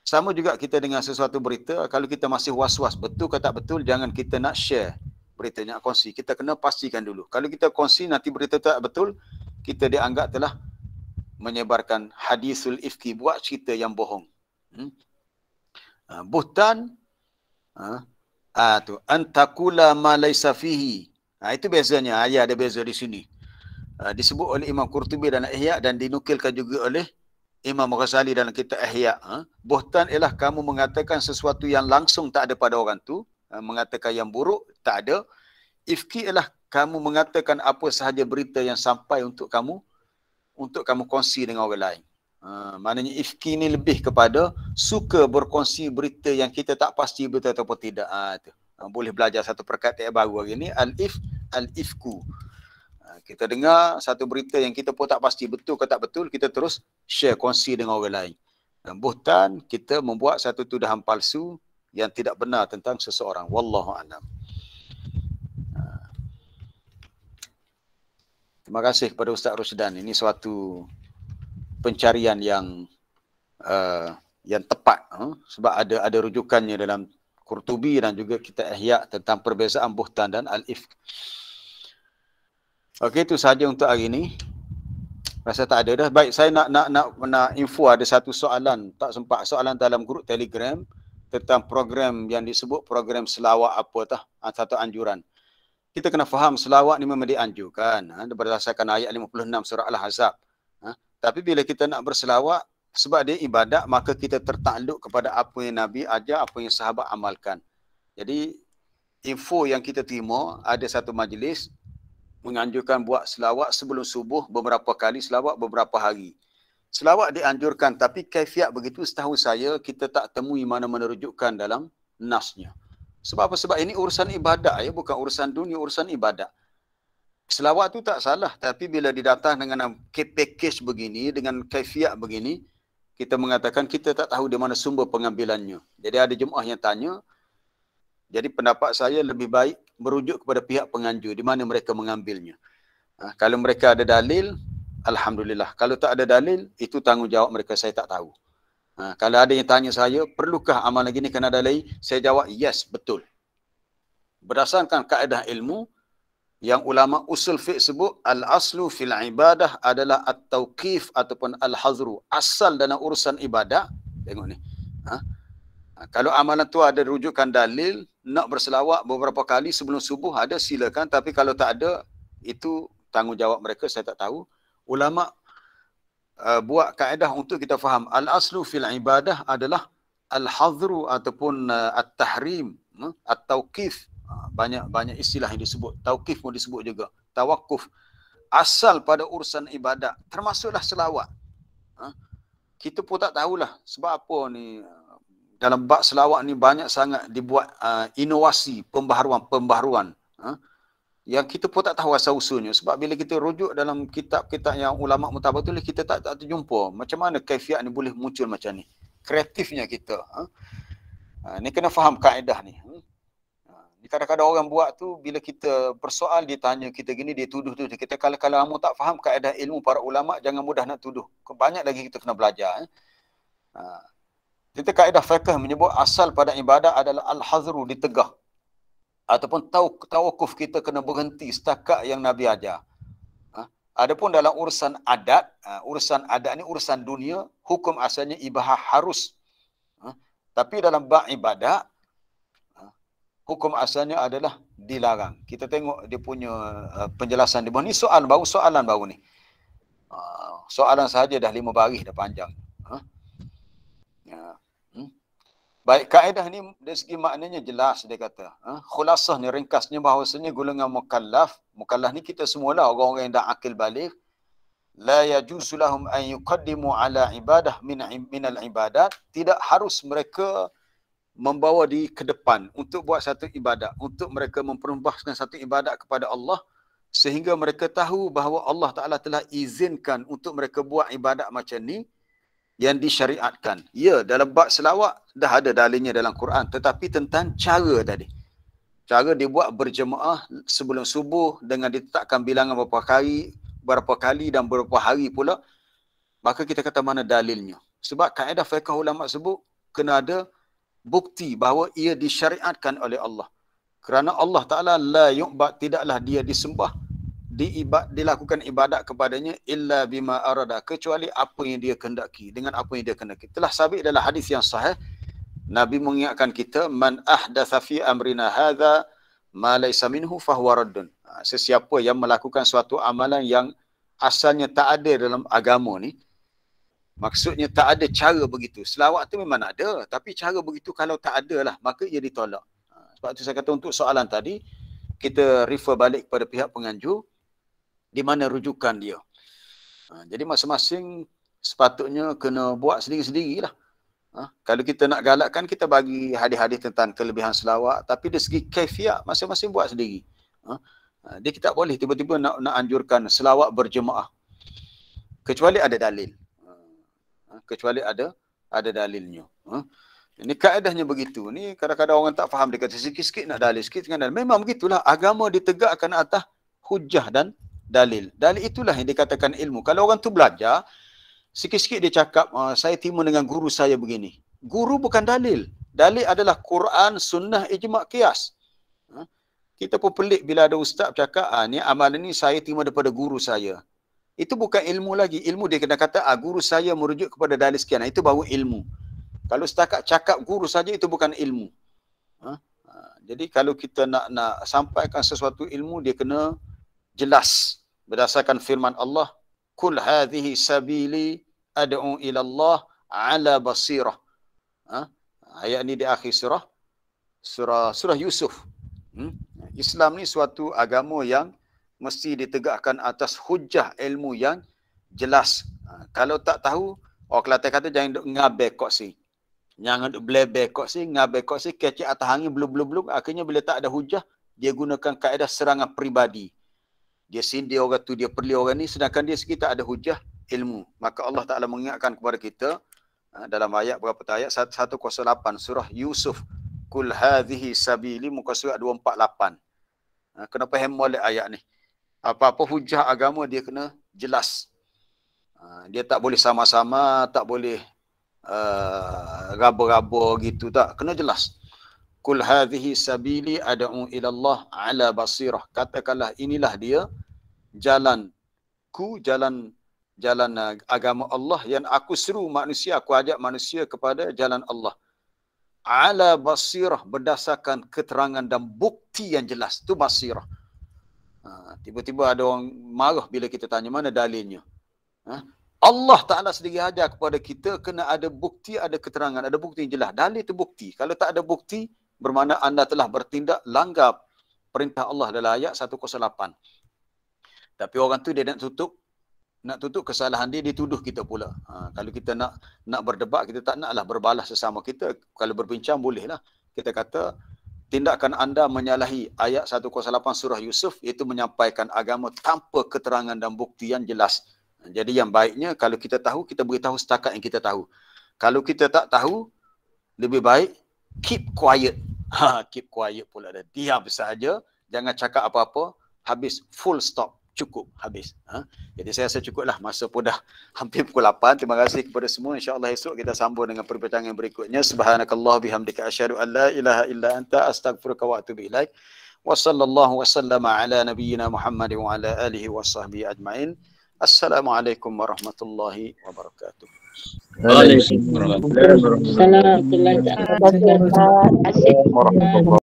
Speaker 1: Sama juga kita dengan sesuatu berita, kalau kita masih was-was, betul ke tak betul, jangan kita nak share berita, nak kongsi. Kita kena pastikan dulu. Kalau kita kongsi nanti berita tak betul, kita dianggap telah menyebarkan hadisul ifki, buat cerita yang bohong. Buhtan tu antakula ma laisa fihi. Itu bezanya. Ayat ada beza di sini. Disebut oleh Imam Qurtubi dalam Ihya dan dinukilkan juga oleh Imam Ghazali dalam kitab Ihya. Buhtan ialah kamu mengatakan sesuatu yang langsung tak ada pada orang tu, mengatakan yang buruk tak ada. Ifki ialah kamu mengatakan apa sahaja berita yang sampai untuk kamu kongsi dengan orang lain. Maknanya ifki ni lebih kepada suka berkongsi berita yang kita tak pasti betul ataupun tidak. Boleh belajar satu perkataan baru hari ni, al-ifku. Kita dengar satu berita yang kita pun tak pasti betul ke tak betul, kita terus share, kongsi dengan orang lain. Dan buhtan, kita membuat satu tuduhan palsu yang tidak benar tentang seseorang. Wallahu a'lam. Terima kasih kepada Ustaz Rusdan. Ini suatu pencarian yang tepat, sebab ada rujukannya dalam Qurtubi dan juga kita Ihya tentang perbezaan buhtan dan al-ifk. Okey, itu sahaja untuk hari ini. Rasa tak ada dah. Baik, saya nak info, ada satu soalan, tak sempat, soalan dalam grup Telegram tentang program yang disebut program selawat apa tah, satu anjuran. Kita kena faham selawat ni memang dianjurkan, berdasarkan ayat 56 surah Al-Ahzab. Tapi bila kita nak berselawat, sebab dia ibadat, maka kita tertakluk kepada apa yang Nabi ajar, apa yang sahabat amalkan. Jadi, info yang kita terima, ada satu majlis menganjurkan buat selawat sebelum subuh beberapa kali, selawat beberapa hari. Selawat dianjurkan, tapi kaifiat begitu setahu saya kita tak temui mana-mana rujukan dalam nasnya. Sebab apa? Sebab ini urusan ibadat, ya, bukan urusan dunia, urusan ibadat. Selawat tu tak salah, tapi bila didatang dengan package begini, dengan kaifiat begini, kita mengatakan kita tak tahu di mana sumber pengambilannya. Jadi ada jemaah yang tanya, jadi pendapat saya lebih baik merujuk kepada pihak penganjur, di mana mereka mengambilnya. Kalau mereka ada dalil, alhamdulillah. Kalau tak ada dalil, itu tanggungjawab mereka, saya tak tahu. Kalau ada yang tanya saya, perlukah amalan gini kena dalil? Saya jawab, yes, betul. Berdasarkan kaedah ilmu, yang ulama usul fiqh sebut, al-aslu fil ibadah adalah at-tauqif ataupun al-hazru. Asal dalam urusan ibadah, tengok ni. Kalau amalan tu ada rujukan dalil, nak berselawat beberapa kali sebelum subuh, ada silakan. Tapi kalau tak ada, itu tanggungjawab mereka, saya tak tahu. Ulama buat kaedah untuk kita faham. Al-aslu fil ibadah adalah al-hazru ataupun at-tahrim, at-tauqif. Banyak istilah yang disebut. Tauqif pun disebut juga. Tawakuf. Asal pada urusan ibadat, termasuklah selawat. Kita pun tak tahulah sebab apa ni. Dalam bab selawat ni banyak sangat dibuat inovasi, pembaharuan. Yang kita pun tak tahu asal usulnya. Sebab bila kita rujuk dalam kitab-kitab yang ulama mutabatul, kita tak terjumpa macam mana kaifiat ni boleh muncul macam ni. Kreatifnya kita. Ni kena faham kaedah ni. Kadang-kadang orang buat tu, bila kita bersoal, dia tanya kita gini, dia tuduh. Kita kalau kamu tak faham kaedah ilmu para ulama, jangan mudah nak tuduh. Banyak lagi kita kena belajar. Kita kaedah fiqh menyebut asal pada ibadah adalah al-hazru, ditegah. Ataupun tawakuf, kita kena berhenti setakat yang Nabi ajar. Adapun dalam urusan adat ni urusan dunia, hukum asalnya ibahah harus. Tapi dalam bab ibadah, hukum asalnya adalah dilarang. Kita tengok dia punya penjelasan di bawah ni. Soalan baru ni. Soalan sahaja dah 5 baris dah panjang. Baik, kaedah ni dari segi maknanya jelas dia kata. Khulasahnya, ringkasnya bahawasanya golongan mukallaf ni kita semualah orang-orang yang dah akil baligh. La yajuzu lahum an yuqaddimu ala ibadah minal ibadat. Tidak harus mereka membawa di ke depan untuk buat satu ibadat, untuk mereka mempersembahkan satu ibadat kepada Allah, sehingga mereka tahu bahawa Allah Ta'ala telah izinkan untuk mereka buat ibadat macam ni yang disyariatkan. Ya, dalam bab selawat dah ada dalilnya dalam Quran, tetapi tentang cara tadi. Cara dibuat berjemaah sebelum subuh dengan ditetapkan bilangan berapa kali dan berapa hari pula, maka kita kata mana dalilnya. Sebab kaedah fiqh ulama sebut kena ada bukti bahawa ia disyariatkan oleh Allah. Kerana Allah Ta'ala la yu'bad, tidaklah dia disembah, dilakukan ibadat kepadanya illa bima arada, kecuali apa yang dia kehendaki, dengan apa yang dia kehendaki. Telah sabit dalam hadis yang sahih, Nabi mengingatkan kita, man ahdatha fi amrina hadha ma laysa minhu fahuwa raddun. Sesiapa yang melakukan suatu amalan yang asalnya tak ada dalam agama ni, maksudnya tak ada cara begitu. Selawat tu memang ada, tapi cara begitu kalau tak ada lah, maka ia ditolak. Sebab tu saya kata untuk soalan tadi, kita refer balik kepada pihak penganjur, di mana rujukan dia. Jadi masing-masing sepatutnya kena buat sendiri-sendirilah. Kalau kita nak galakkan, kita bagi hadis-hadis tentang kelebihan selawat, tapi dari segi kaifiat, masing-masing buat sendiri. Dia kita tak boleh tiba-tiba nak anjurkan selawat berjemaah, kecuali ada dalil. Kecuali ada ada dalilnya. Ini kaedahnya begitu. Ni kadang-kadang orang tak faham, dia kata sikit-sikit nak dalil, sikit dengan dalil. Memang begitulah, agama ditegakkan atas hujah dan dalil. Dalil itulah yang dikatakan ilmu. Kalau orang tu belajar, sikit-sikit dia cakap, saya timbul dengan guru saya begini. Guru bukan dalil. Dalil adalah Quran, sunnah, ijma', qiyas. Kita pun pelik bila ada ustaz cakap, ni amalan ni saya timbul daripada guru saya. Itu bukan ilmu lagi. Ilmu dia kena kata, guru saya merujuk kepada dalil sekian. Itu baru ilmu. Kalau setakat cakap guru saja, itu bukan ilmu. Jadi kalau kita nak sampaikan sesuatu ilmu, dia kena jelas. Berdasarkan firman Allah, Kul hadhihi sabili ad'u ila Allah ala basirah. Ayat ni di akhir surah Yusuf. Islam ni suatu agama yang mesti ditegakkan atas hujah ilmu yang jelas. Kalau tak tahu, orang Kelantan kata jangan duk ngabe kok si. Jangan duk blebe kok si, ngabe kok si, kecek atas angin belum. Akhirnya bila tak ada hujah, dia gunakan kaedah serangan peribadi. Dia sindir orang tu, dia perli orang ni, sedangkan dia sekitar ada hujah ilmu. Maka Allah Ta'ala mengingatkan kepada kita dalam ayat berapa ayat? 108 surah Yusuf. Kul hadhihi sabili, muka surat 248. Kena faham molek ayat ni. Apa-apa hujah agama dia kena jelas. Dia tak boleh sama-sama, tak boleh raba-raba gitu, tak. Kena jelas. Kul hadhihi sabili ad'u ila Allah ala basirah. Katakanlah inilah dia jalanku, jalan agama Allah yang aku seru manusia, aku ajak manusia kepada jalan Allah. Ala basirah, berdasarkan keterangan dan bukti yang jelas. Itu basirah. Tiba-tiba ada orang marah bila kita tanya mana dalilnya. Allah Ta'ala sendiri ajar kepada kita kena ada bukti, ada keterangan, ada bukti yang jelas. Dalil itu bukti. Kalau tak ada bukti, bermakna anda telah bertindak langgar perintah Allah dalam ayat 108. Tapi orang tu dia nak tutup kesalahan dia, dituduh kita pula. Kalau kita nak berdebat, kita tak naklah berbalas sesama kita. Kalau berbincang bolehlah. Kita kata tindakan anda menyalahi ayat 108 surah Yusuf, iaitu menyampaikan agama tanpa keterangan dan bukti yang jelas. Jadi yang baiknya kalau kita tahu, kita beritahu setakat yang kita tahu. Kalau kita tak tahu, lebih baik keep quiet. Keep quiet pula dah. Diam saja, jangan cakap apa-apa, habis, full stop. Cukup, habis. Jadi saya rasa cukuplah, masa pun dah hampir pukul 8. Terima kasih kepada semua. InsyaAllah esok kita sambung dengan perbincangan berikutnya. Subhanakallah bihamdika asyhadu an la ilaha illa anta astaghfiruka wa atubu ilaik. Wa sallallahu wa sallama ala nabiyyina Muhammad wa ala alihi wa sahbihi ajma'in. Assalamualaikum warahmatullahi wabarakatuh.
Speaker 2: Waalaikumsalam warahmatullahi wabarakatuh.